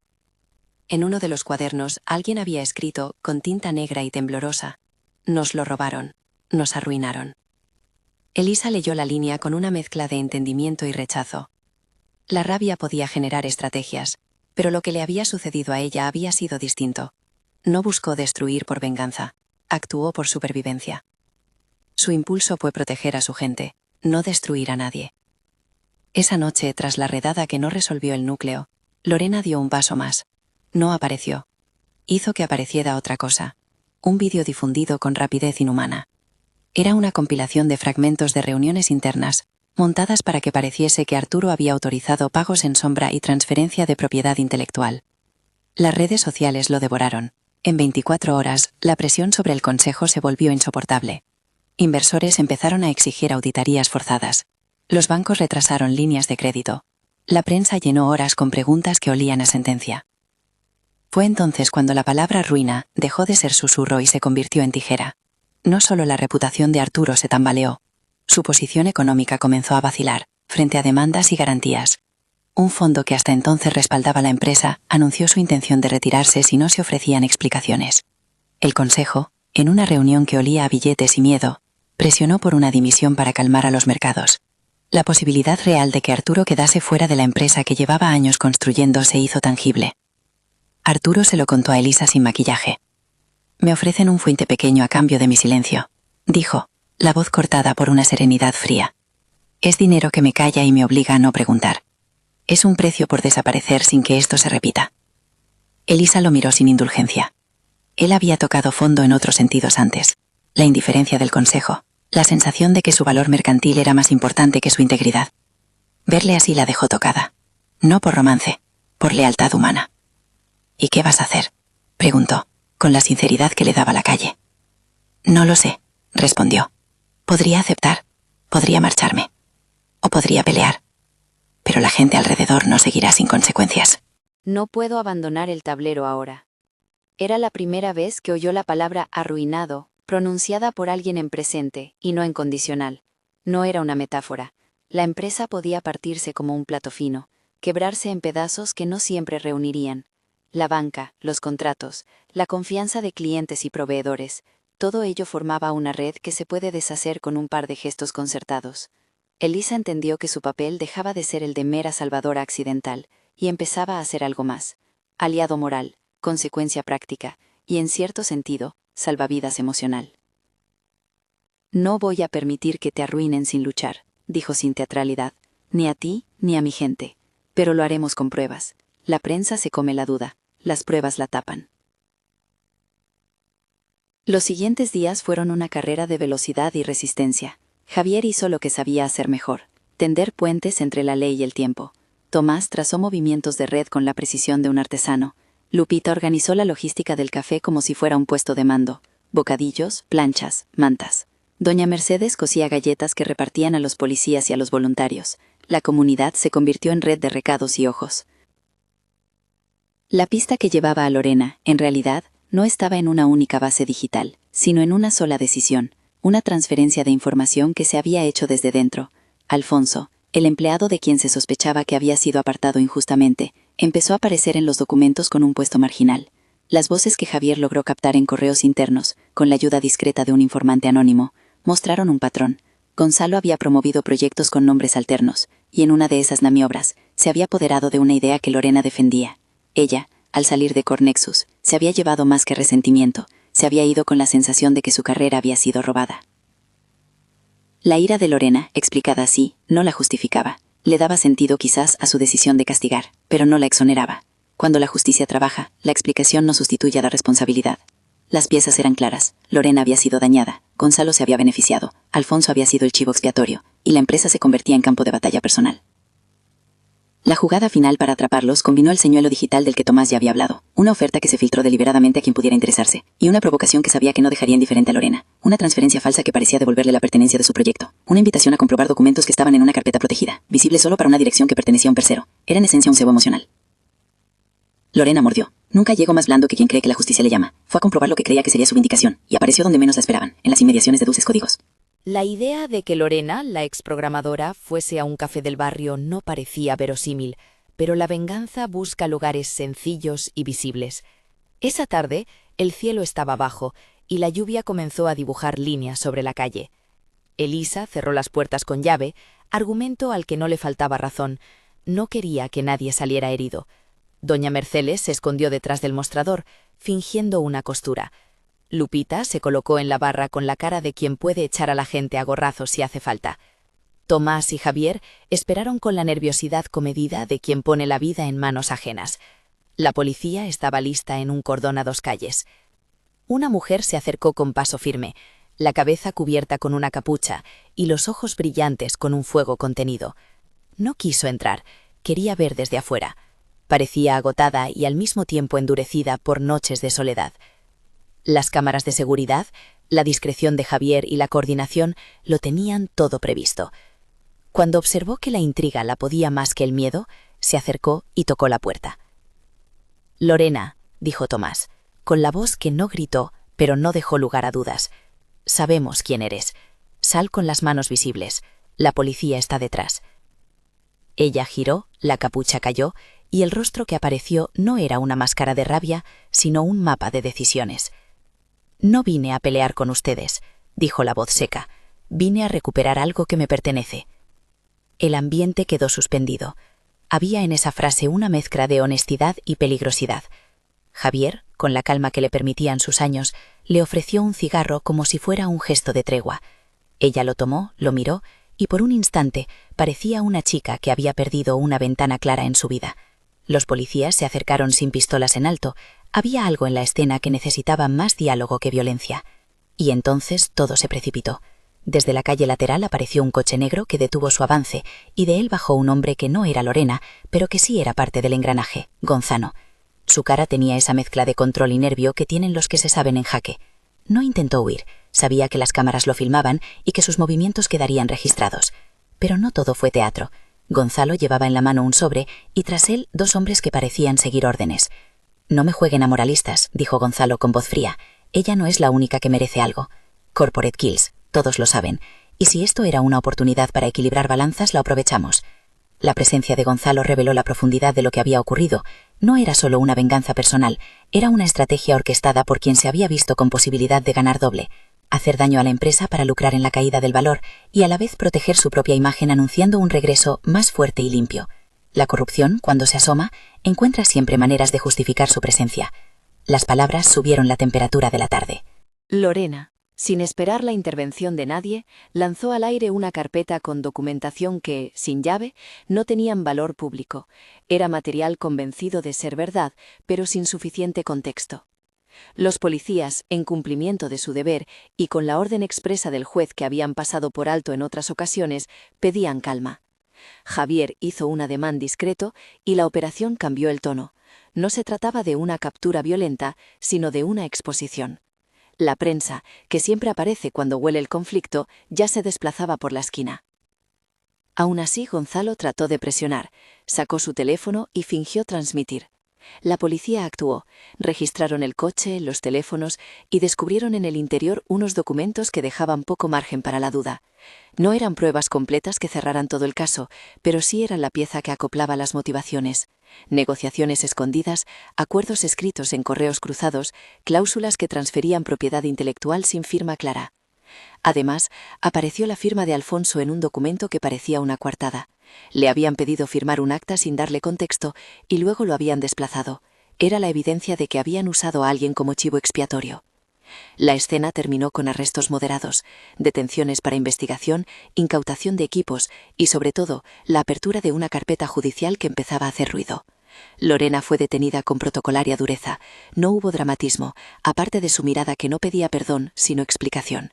En uno de los cuadernos alguien había escrito, con tinta negra y temblorosa: «Nos lo robaron, nos arruinaron». Elisa leyó la línea con una mezcla de entendimiento y rechazo. La rabia podía generar estrategias, pero lo que le había sucedido a ella había sido distinto. No buscó destruir por venganza, actuó por supervivencia. Su impulso fue proteger a su gente, no destruir a nadie. Esa noche, tras la redada que no resolvió el núcleo, Lorena dio un paso más. No apareció. Hizo que apareciera otra cosa. Un vídeo difundido con rapidez inhumana. Era una compilación de fragmentos de reuniones internas, montadas para que pareciese que Arturo había autorizado pagos en sombra y transferencia de propiedad intelectual. Las redes sociales lo devoraron. En 24 horas, la presión sobre el Consejo se volvió insoportable. Inversores empezaron a exigir auditorías forzadas. Los bancos retrasaron líneas de crédito. La prensa llenó horas con preguntas que olían a sentencia. Fue entonces cuando la palabra ruina dejó de ser susurro y se convirtió en tijera. No solo la reputación de Arturo se tambaleó, su posición económica comenzó a vacilar, frente a demandas y garantías. Un fondo que hasta entonces respaldaba la empresa anunció su intención de retirarse si no se ofrecían explicaciones. El Consejo, en una reunión que olía a billetes y miedo, presionó por una dimisión para calmar a los mercados. La posibilidad real de que Arturo quedase fuera de la empresa que llevaba años construyendo se hizo tangible. Arturo se lo contó a Elisa sin maquillaje. «Me ofrecen un fuente pequeño a cambio de mi silencio», dijo, la voz cortada por una serenidad fría. «Es dinero que me calla y me obliga a no preguntar. Es un precio por desaparecer sin que esto se repita». Elisa lo miró sin indulgencia. Él había tocado fondo en otros sentidos antes. La indiferencia del consejo, la sensación de que su valor mercantil era más importante que su integridad. Verle así la dejó tocada. No por romance, por lealtad humana. ¿Y qué vas a hacer?, preguntó, con la sinceridad que le daba la calle. No lo sé, respondió. Podría aceptar, podría marcharme, o podría pelear. Pero la gente alrededor no seguirá sin consecuencias. No puedo abandonar el tablero ahora. Era la primera vez que oyó la palabra arruinado, pronunciada por alguien en presente, y no en condicional. No era una metáfora. La empresa podía partirse como un plato fino, quebrarse en pedazos que no siempre reunirían. La banca, los contratos, la confianza de clientes y proveedores, todo ello formaba una red que se puede deshacer con un par de gestos concertados. Elisa entendió que su papel dejaba de ser el de mera salvadora accidental, y empezaba a ser algo más. Aliado moral, consecuencia práctica, y en cierto sentido, salvavidas emocional. No voy a permitir que te arruinen sin luchar, dijo sin teatralidad, ni a ti ni a mi gente. Pero lo haremos con pruebas. La prensa se come la duda, las pruebas la tapan. Los siguientes días fueron una carrera de velocidad y resistencia. Javier hizo lo que sabía hacer mejor, tender puentes entre la ley y el tiempo. Tomás trazó movimientos de red con la precisión de un artesano. Lupita organizó la logística del café como si fuera un puesto de mando. Bocadillos, planchas, mantas. Doña Mercedes cosía galletas que repartían a los policías y a los voluntarios. La comunidad se convirtió en red de recados y ojos. La pista que llevaba a Lorena, en realidad, no estaba en una única base digital, sino en una sola decisión, una transferencia de información que se había hecho desde dentro. Alfonso, el empleado de quien se sospechaba que había sido apartado injustamente, empezó a aparecer en los documentos con un puesto marginal. Las voces que Javier logró captar en correos internos, con la ayuda discreta de un informante anónimo, mostraron un patrón. Gonzalo había promovido proyectos con nombres alternos, y en una de esas maniobras, se había apoderado de una idea que Lorena defendía. Ella, al salir de Cornexus, se había llevado más que resentimiento, se había ido con la sensación de que su carrera había sido robada. La ira de Lorena, explicada así, no la justificaba. Le daba sentido quizás a su decisión de castigar, pero no la exoneraba. Cuando la justicia trabaja, la explicación no sustituye a la responsabilidad. Las piezas eran claras. Lorena había sido dañada, Gonzalo se había beneficiado, Alfonso había sido el chivo expiatorio, y la empresa se convertía en campo de batalla personal. La jugada final para atraparlos combinó el señuelo digital del que Tomás ya había hablado, una oferta que se filtró deliberadamente a quien pudiera interesarse, y una provocación que sabía que no dejaría indiferente a Lorena, una transferencia falsa que parecía devolverle la pertenencia de su proyecto, una invitación a comprobar documentos que estaban en una carpeta protegida, visible solo para una dirección que pertenecía a un tercero. Era en esencia un cebo emocional. Lorena mordió. Nunca llegó más blando que quien cree que la justicia le llama. Fue a comprobar lo que creía que sería su vindicación, y apareció donde menos la esperaban, en las inmediaciones de dulces códigos. La idea de que Lorena, la exprogramadora, fuese a un café del barrio no parecía verosímil, pero la venganza busca lugares sencillos y visibles. Esa tarde, el cielo estaba bajo, y la lluvia comenzó a dibujar líneas sobre la calle. Elisa cerró las puertas con llave, argumento al que no le faltaba razón. No quería que nadie saliera herido. Doña Mercedes se escondió detrás del mostrador, fingiendo una costura. Lupita se colocó en la barra con la cara de quien puede echar a la gente a gorrazos si hace falta. Tomás y Javier esperaron con la nerviosidad comedida de quien pone la vida en manos ajenas. La policía estaba lista en un cordón a 2 calles. Una mujer se acercó con paso firme, la cabeza cubierta con una capucha y los ojos brillantes con un fuego contenido. No quiso entrar, quería ver desde afuera. Parecía agotada y al mismo tiempo endurecida por noches de soledad. Las cámaras de seguridad, la discreción de Javier y la coordinación lo tenían todo previsto. Cuando observó que la intriga la podía más que el miedo, se acercó y tocó la puerta. «Lorena», dijo Tomás, con la voz que no gritó, pero no dejó lugar a dudas. «Sabemos quién eres. Sal con las manos visibles. La policía está detrás». Ella giró, la capucha cayó, y el rostro que apareció no era una máscara de rabia, sino un mapa de decisiones. «No vine a pelear con ustedes», dijo la voz seca. «Vine a recuperar algo que me pertenece». El ambiente quedó suspendido. Había en esa frase una mezcla de honestidad y peligrosidad. Javier, con la calma que le permitían sus años, le ofreció un cigarro como si fuera un gesto de tregua. Ella lo tomó, lo miró, y por un instante parecía una chica que había perdido una ventana clara en su vida. Los policías se acercaron sin pistolas en alto. Había algo en la escena que necesitaba más diálogo que violencia. Y entonces todo se precipitó. Desde la calle lateral apareció un coche negro que detuvo su avance, y de él bajó un hombre que no era Lorena, pero que sí era parte del engranaje, Gonzalo. Su cara tenía esa mezcla de control y nervio que tienen los que se saben en jaque. No intentó huir, sabía que las cámaras lo filmaban y que sus movimientos quedarían registrados. Pero no todo fue teatro. Gonzalo llevaba en la mano un sobre y tras él 2 hombres que parecían seguir órdenes. «No me jueguen a moralistas», dijo Gonzalo con voz fría. «Ella no es la única que merece algo. Corporate kills, todos lo saben. Y si esto era una oportunidad para equilibrar balanzas, la aprovechamos». La presencia de Gonzalo reveló la profundidad de lo que había ocurrido. No era solo una venganza personal, era una estrategia orquestada por quien se había visto con posibilidad de ganar doble. Hacer daño a la empresa para lucrar en la caída del valor y a la vez proteger su propia imagen anunciando un regreso más fuerte y limpio. La corrupción, cuando se asoma, encuentra siempre maneras de justificar su presencia. Las palabras subieron la temperatura de la tarde. Lorena, sin esperar la intervención de nadie, lanzó al aire una carpeta con documentación que, sin llave, no tenían valor público. Era material convencido de ser verdad, pero sin suficiente contexto. Los policías, en cumplimiento de su deber y con la orden expresa del juez que habían pasado por alto en otras ocasiones, pedían calma. Javier hizo un ademán discreto y la operación cambió el tono. No se trataba de una captura violenta, sino de una exposición. La prensa, que siempre aparece cuando huele el conflicto, ya se desplazaba por la esquina. Aún así, Gonzalo trató de presionar, sacó su teléfono y fingió transmitir. La policía actuó, registraron el coche, los teléfonos y descubrieron en el interior unos documentos que dejaban poco margen para la duda. No eran pruebas completas que cerraran todo el caso, pero sí eran la pieza que acoplaba las motivaciones. Negociaciones escondidas, acuerdos escritos en correos cruzados, cláusulas que transferían propiedad intelectual sin firma clara. Además, apareció la firma de Alfonso en un documento que parecía una coartada. Le habían pedido firmar un acta sin darle contexto y luego lo habían desplazado. Era la evidencia de que habían usado a alguien como chivo expiatorio. La escena terminó con arrestos moderados, detenciones para investigación, incautación de equipos y, sobre todo, la apertura de una carpeta judicial que empezaba a hacer ruido. Lorena fue detenida con protocolaria dureza. No hubo dramatismo, aparte de su mirada que no pedía perdón, sino explicación.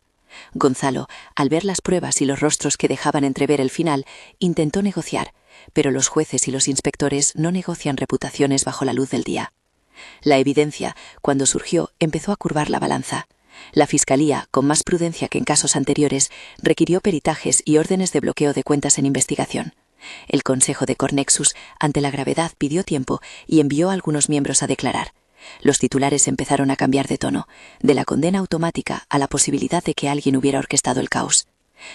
Gonzalo, al ver las pruebas y los rostros que dejaban entrever el final, intentó negociar, pero los jueces y los inspectores no negocian reputaciones bajo la luz del día. La evidencia, cuando surgió, empezó a curvar la balanza. La Fiscalía, con más prudencia que en casos anteriores, requirió peritajes y órdenes de bloqueo de cuentas en investigación. El Consejo de Cornexus, ante la gravedad, pidió tiempo y envió a algunos miembros a declarar. Los titulares empezaron a cambiar de tono, de la condena automática a la posibilidad de que alguien hubiera orquestado el caos.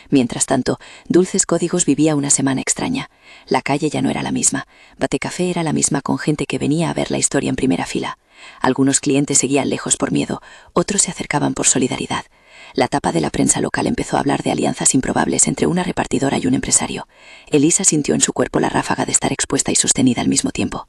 Mientras tanto, Dulces Códigos vivía una semana extraña. La calle ya no era la misma. Batecafé era la misma con gente que venía a ver la historia en primera fila. Algunos clientes seguían lejos por miedo, otros se acercaban por solidaridad. La tapa de la prensa local empezó a hablar de alianzas improbables entre una repartidora y un empresario. Elisa sintió en su cuerpo la ráfaga de estar expuesta y sostenida al mismo tiempo.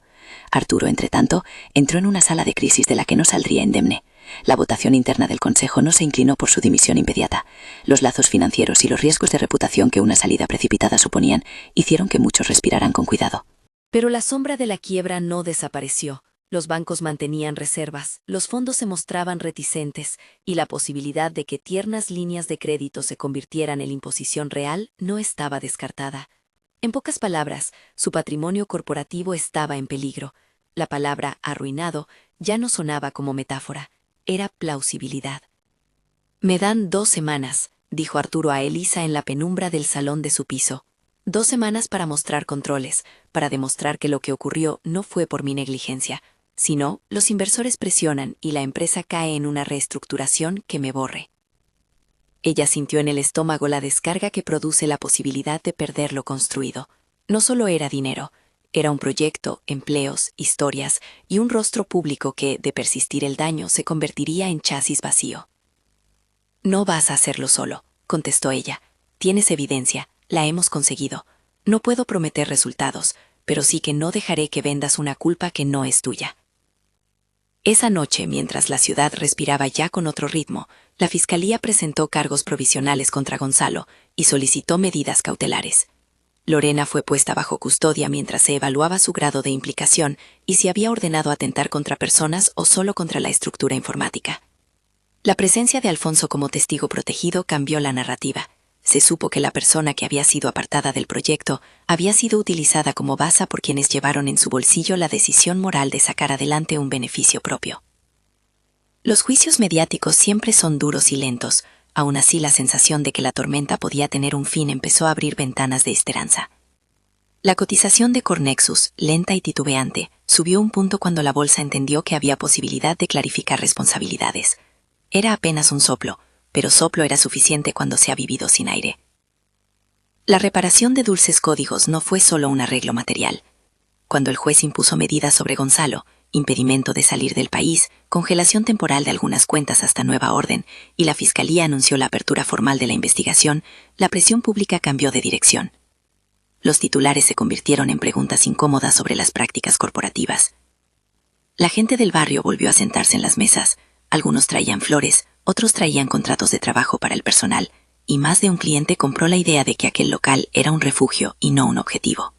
Arturo, entretanto, entró en una sala de crisis de la que no saldría indemne. La votación interna del Consejo no se inclinó por su dimisión inmediata. Los lazos financieros y los riesgos de reputación que una salida precipitada suponían hicieron que muchos respiraran con cuidado. Pero la sombra de la quiebra no desapareció. Los bancos mantenían reservas, los fondos se mostraban reticentes y la posibilidad de que tiernas líneas de crédito se convirtieran en imposición real no estaba descartada. En pocas palabras, su patrimonio corporativo estaba en peligro. La palabra arruinado ya no sonaba como metáfora, era plausibilidad. «Me dan 2 semanas», dijo Arturo a Elisa en la penumbra del salón de su piso. 2 semanas para mostrar controles, para demostrar que lo que ocurrió no fue por mi negligencia. Si no, los inversores presionan y la empresa cae en una reestructuración que me borre. Ella sintió en el estómago la descarga que produce la posibilidad de perder lo construido. No solo era dinero, era un proyecto, empleos, historias y un rostro público que, de persistir el daño, se convertiría en chasis vacío. «No vas a hacerlo solo», contestó ella. «Tienes evidencia, la hemos conseguido. No puedo prometer resultados, pero sí que no dejaré que vendas una culpa que no es tuya». Esa noche, mientras la ciudad respiraba ya con otro ritmo, la Fiscalía presentó cargos provisionales contra Gonzalo y solicitó medidas cautelares. Lorena fue puesta bajo custodia mientras se evaluaba su grado de implicación y si había ordenado atentar contra personas o solo contra la estructura informática. La presencia de Alfonso como testigo protegido cambió la narrativa. Se supo que la persona que había sido apartada del proyecto había sido utilizada como basa por quienes llevaron en su bolsillo la decisión moral de sacar adelante un beneficio propio. Los juicios mediáticos siempre son duros y lentos. Aún así, la sensación de que la tormenta podía tener un fin empezó a abrir ventanas de esperanza. La cotización de Cornexus, lenta y titubeante, subió un punto cuando la bolsa entendió que había posibilidad de clarificar responsabilidades. Era apenas un soplo, pero soplo era suficiente cuando se ha vivido sin aire. La reparación de Dulces Códigos no fue solo un arreglo material. Cuando el juez impuso medidas sobre Gonzalo, impedimento de salir del país, congelación temporal de algunas cuentas hasta nueva orden, y la Fiscalía anunció la apertura formal de la investigación, la presión pública cambió de dirección. Los titulares se convirtieron en preguntas incómodas sobre las prácticas corporativas. La gente del barrio volvió a sentarse en las mesas. Algunos traían flores, otros traían contratos de trabajo para el personal, y más de un cliente compró la idea de que aquel local era un refugio y no un objetivo.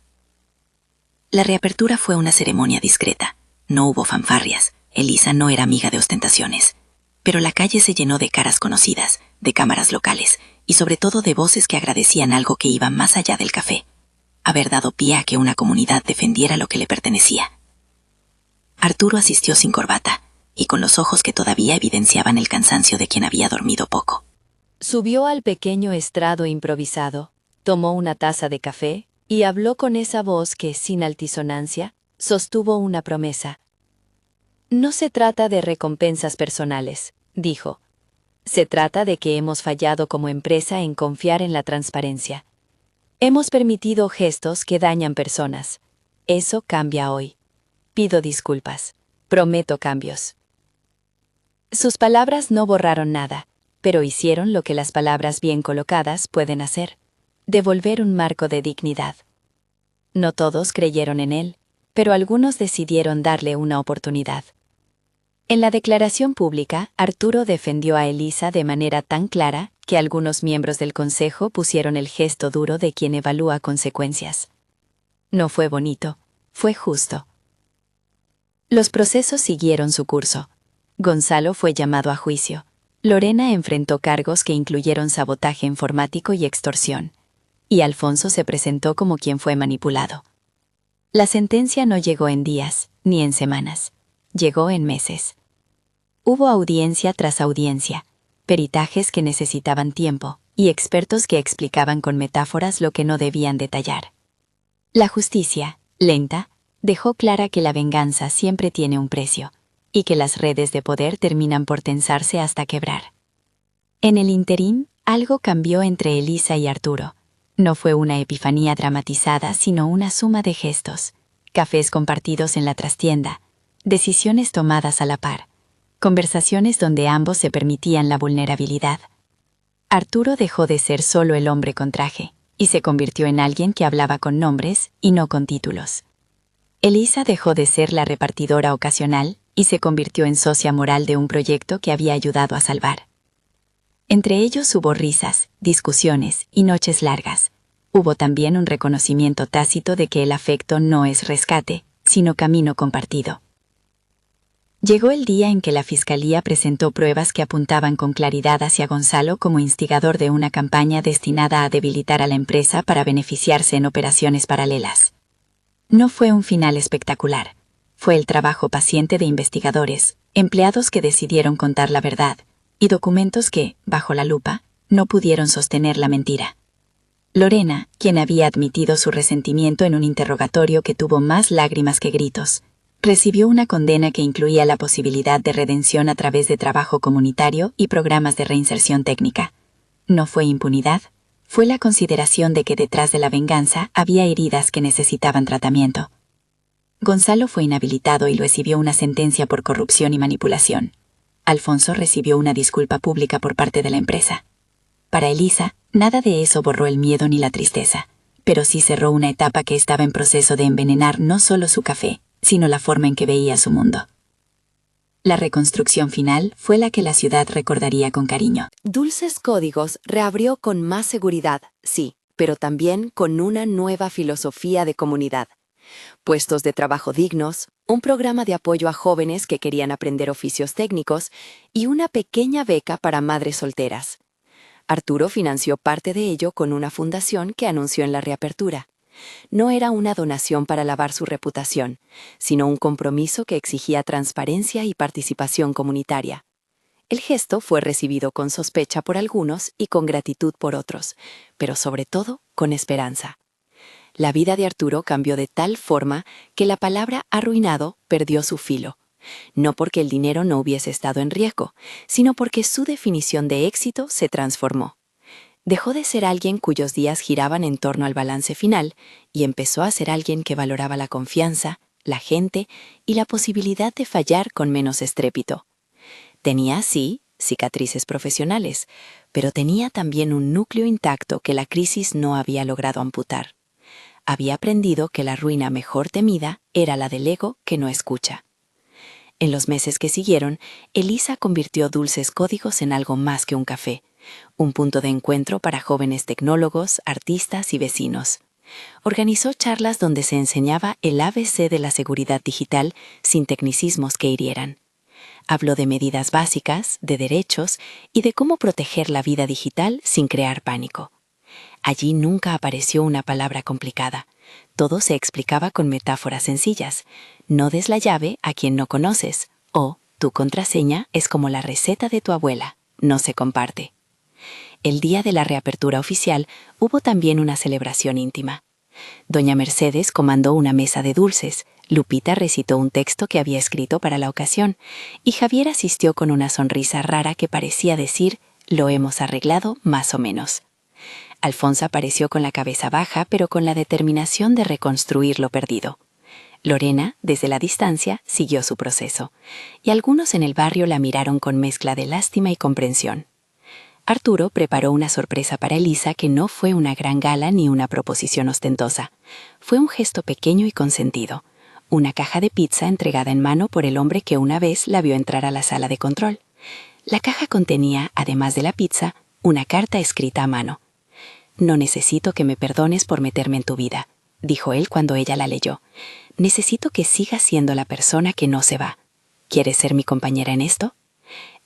La reapertura fue una ceremonia discreta. No hubo fanfarrias. Elisa no era amiga de ostentaciones. Pero la calle se llenó de caras conocidas, de cámaras locales, y sobre todo de voces que agradecían algo que iba más allá del café: haber dado pie a que una comunidad defendiera lo que le pertenecía. Arturo asistió sin corbata, y con los ojos que todavía evidenciaban el cansancio de quien había dormido poco. Subió al pequeño estrado improvisado, tomó una taza de café y habló con esa voz que, sin altisonancia, sostuvo una promesa. No se trata de recompensas personales, dijo. Se trata de que hemos fallado como empresa en confiar en la transparencia. Hemos permitido gestos que dañan personas. Eso cambia hoy. Pido disculpas. Prometo cambios. Sus palabras no borraron nada, pero hicieron lo que las palabras bien colocadas pueden hacer: devolver un marco de dignidad. No todos creyeron en él, pero algunos decidieron darle una oportunidad. En la declaración pública, Arturo defendió a Elisa de manera tan clara que algunos miembros del consejo pusieron el gesto duro de quien evalúa consecuencias. No fue bonito, fue justo. Los procesos siguieron su curso. Gonzalo fue llamado a juicio. Lorena enfrentó cargos que incluyeron sabotaje informático y extorsión. Y Alfonso se presentó como quien fue manipulado. La sentencia no llegó en días, ni en semanas. Llegó en meses. Hubo audiencia tras audiencia, peritajes que necesitaban tiempo, y expertos que explicaban con metáforas lo que no debían detallar. La justicia, lenta, dejó clara que la venganza siempre tiene un precio, y que las redes de poder terminan por tensarse hasta quebrar. En el ínterin, algo cambió entre Elisa y Arturo. No fue una epifanía dramatizada, sino una suma de gestos, cafés compartidos en la trastienda, decisiones tomadas a la par, conversaciones donde ambos se permitían la vulnerabilidad. Arturo dejó de ser solo el hombre con traje, y se convirtió en alguien que hablaba con nombres y no con títulos. Elisa dejó de ser la repartidora ocasional y se convirtió en socia moral de un proyecto que había ayudado a salvar. Entre ellos hubo risas, discusiones y noches largas. Hubo también un reconocimiento tácito de que el afecto no es rescate, sino camino compartido. Llegó el día en que la Fiscalía presentó pruebas que apuntaban con claridad hacia Gonzalo como instigador de una campaña destinada a debilitar a la empresa para beneficiarse en operaciones paralelas. No fue un final espectacular. Fue el trabajo paciente de investigadores, empleados que decidieron contar la verdad, y documentos que, bajo la lupa, no pudieron sostener la mentira. Lorena, quien había admitido su resentimiento en un interrogatorio que tuvo más lágrimas que gritos, recibió una condena que incluía la posibilidad de redención a través de trabajo comunitario y programas de reinserción técnica. No fue impunidad, fue la consideración de que detrás de la venganza había heridas que necesitaban tratamiento. Gonzalo fue inhabilitado y recibió una sentencia por corrupción y manipulación. Alfonso recibió una disculpa pública por parte de la empresa. Para Elisa, nada de eso borró el miedo ni la tristeza, pero sí cerró una etapa que estaba en proceso de envenenar no solo su café, sino la forma en que veía su mundo. La reconstrucción final fue la que la ciudad recordaría con cariño. Dulces Códigos reabrió con más seguridad, sí, pero también con una nueva filosofía de comunidad. Puestos de trabajo dignos, un programa de apoyo a jóvenes que querían aprender oficios técnicos y una pequeña beca para madres solteras. Arturo financió parte de ello con una fundación que anunció en la reapertura. No era una donación para lavar su reputación, sino un compromiso que exigía transparencia y participación comunitaria. El gesto fue recibido con sospecha por algunos y con gratitud por otros, pero sobre todo con esperanza. La vida de Arturo cambió de tal forma que la palabra arruinado perdió su filo. No porque el dinero no hubiese estado en riesgo, sino porque su definición de éxito se transformó. Dejó de ser alguien cuyos días giraban en torno al balance final y empezó a ser alguien que valoraba la confianza, la gente y la posibilidad de fallar con menos estrépito. Tenía, sí, cicatrices profesionales, pero tenía también un núcleo intacto que la crisis no había logrado amputar. Había aprendido que la ruina mejor temida era la del ego que no escucha. En los meses que siguieron, Elisa convirtió Dulces Códigos en algo más que un café, un punto de encuentro para jóvenes tecnólogos, artistas y vecinos. Organizó charlas donde se enseñaba el ABC de la seguridad digital sin tecnicismos que hirieran. Habló de medidas básicas, de derechos y de cómo proteger la vida digital sin crear pánico. Allí nunca apareció una palabra complicada. Todo se explicaba con metáforas sencillas. No des la llave a quien no conoces, o tu contraseña es como la receta de tu abuela, no se comparte. El día de la reapertura oficial hubo también una celebración íntima. Doña Mercedes comandó una mesa de dulces, Lupita recitó un texto que había escrito para la ocasión, y Javier asistió con una sonrisa rara que parecía decir, lo hemos arreglado más o menos. Alfonso apareció con la cabeza baja, pero con la determinación de reconstruir lo perdido. Lorena, desde la distancia, siguió su proceso, y algunos en el barrio la miraron con mezcla de lástima y comprensión. Arturo preparó una sorpresa para Elisa que no fue una gran gala ni una proposición ostentosa. Fue un gesto pequeño y consentido, una caja de pizza entregada en mano por el hombre que una vez la vio entrar a la sala de control. La caja contenía, además de la pizza, una carta escrita a mano. «No necesito que me perdones por meterme en tu vida», dijo él cuando ella la leyó. «Necesito que sigas siendo la persona que no se va. ¿Quieres ser mi compañera en esto?»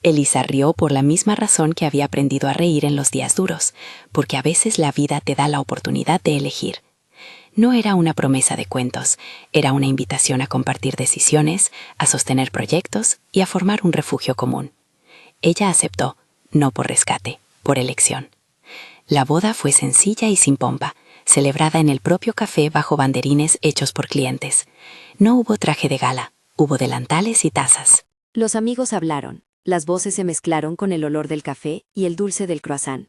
Elisa rió por la misma razón que había aprendido a reír en los días duros, porque a veces la vida te da la oportunidad de elegir. No era una promesa de cuentos, era una invitación a compartir decisiones, a sostener proyectos y a formar un refugio común. Ella aceptó, no por rescate, por elección. La boda fue sencilla y sin pompa, celebrada en el propio café bajo banderines hechos por clientes. No hubo traje de gala, hubo delantales y tazas. Los amigos hablaron, las voces se mezclaron con el olor del café y el dulce del croissant.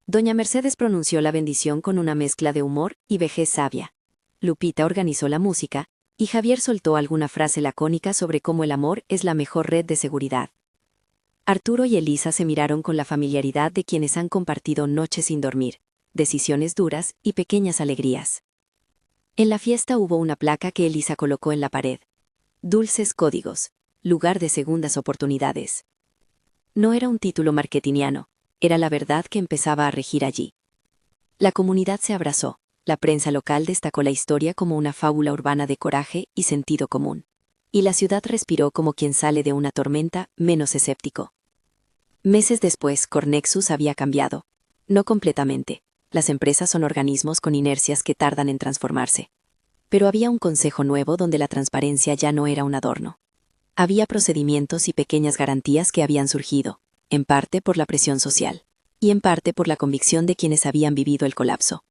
Doña Mercedes pronunció la bendición con una mezcla de humor y vejez sabia. Lupita organizó la música, y Javier soltó alguna frase lacónica sobre cómo el amor es la mejor red de seguridad. Arturo y Elisa se miraron con la familiaridad de quienes han compartido noches sin dormir, decisiones duras y pequeñas alegrías. En la fiesta hubo una placa que Elisa colocó en la pared. Dulces Códigos, lugar de segundas oportunidades. No era un título marketingiano, era la verdad que empezaba a regir allí. La comunidad se abrazó, la prensa local destacó la historia como una fábula urbana de coraje y sentido común. Y la ciudad respiró como quien sale de una tormenta, menos escéptico. Meses después, Cornexus había cambiado. No completamente. Las empresas son organismos con inercias que tardan en transformarse. Pero había un consejo nuevo donde la transparencia ya no era un adorno. Había procedimientos y pequeñas garantías que habían surgido, en parte por la presión social, y en parte por la convicción de quienes habían vivido el colapso.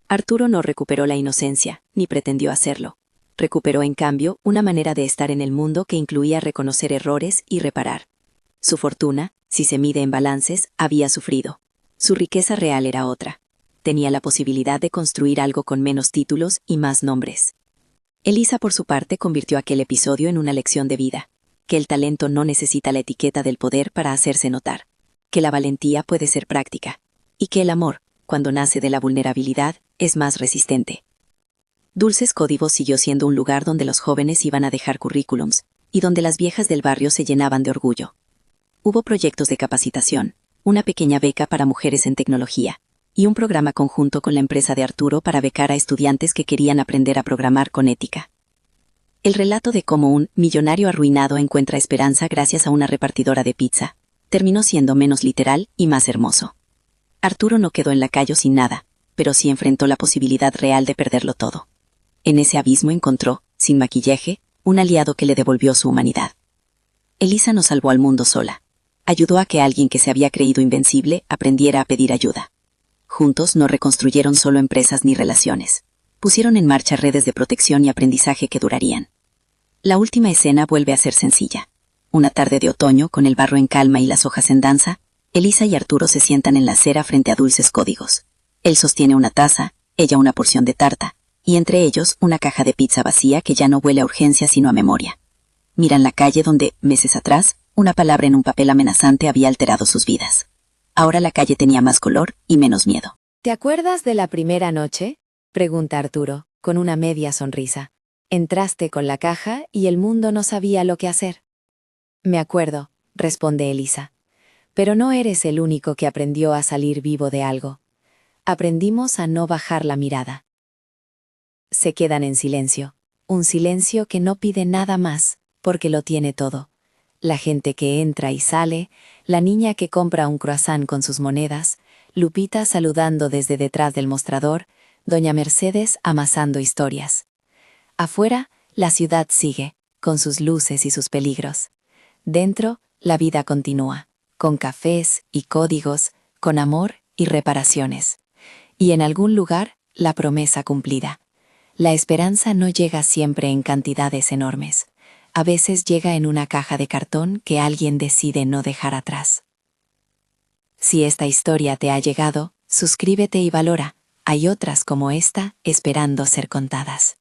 Arturo no recuperó la inocencia, ni pretendió hacerlo. Recuperó, en cambio, una manera de estar en el mundo que incluía reconocer errores y reparar. Su fortuna, si se mide en balances, había sufrido. Su riqueza real era otra. Tenía la posibilidad de construir algo con menos títulos y más nombres. Elisa, por su parte, convirtió aquel episodio en una lección de vida, que el talento no necesita la etiqueta del poder para hacerse notar, que la valentía puede ser práctica, y que el amor, cuando nace de la vulnerabilidad, es más resistente. Dulces Códigos siguió siendo un lugar donde los jóvenes iban a dejar currículums, y donde las viejas del barrio se llenaban de orgullo. Hubo proyectos de capacitación, una pequeña beca para mujeres en tecnología, y un programa conjunto con la empresa de Arturo para becar a estudiantes que querían aprender a programar con ética. El relato de cómo un millonario arruinado encuentra esperanza gracias a una repartidora de pizza terminó siendo menos literal y más hermoso. Arturo no quedó en la calle sin nada, pero sí enfrentó la posibilidad real de perderlo todo. En ese abismo encontró, sin maquillaje, un aliado que le devolvió su humanidad. Elisa no salvó al mundo sola. Ayudó a que alguien que se había creído invencible aprendiera a pedir ayuda. Juntos no reconstruyeron solo empresas ni relaciones. Pusieron en marcha redes de protección y aprendizaje que durarían. La última escena vuelve a ser sencilla. Una tarde de otoño, con el barro en calma y las hojas en danza, Elisa y Arturo se sientan en la acera frente a dulces códigos. Él sostiene una taza, ella una porción de tarta, y entre ellos una caja de pizza vacía que ya no huele a urgencia sino a memoria. Miran la calle donde, meses atrás, una palabra en un papel amenazante había alterado sus vidas. Ahora la calle tenía más color y menos miedo. ¿Te acuerdas de la primera noche? Pregunta Arturo, con una media sonrisa. Entraste con la caja y el mundo no sabía lo que hacer. Me acuerdo, responde Elisa. Pero no eres el único que aprendió a salir vivo de algo. Aprendimos a no bajar la mirada. Se quedan en silencio, un silencio que no pide nada más, porque lo tiene todo. La gente que entra y sale, la niña que compra un croissant con sus monedas, Lupita saludando desde detrás del mostrador, doña Mercedes amasando historias. Afuera, la ciudad sigue, con sus luces y sus peligros. Dentro, la vida continúa, con cafés y códigos, con amor y reparaciones. Y en algún lugar, la promesa cumplida. La esperanza no llega siempre en cantidades enormes. A veces llega en una caja de cartón que alguien decide no dejar atrás. Si esta historia te ha llegado, suscríbete y valora. Hay otras como esta esperando ser contadas.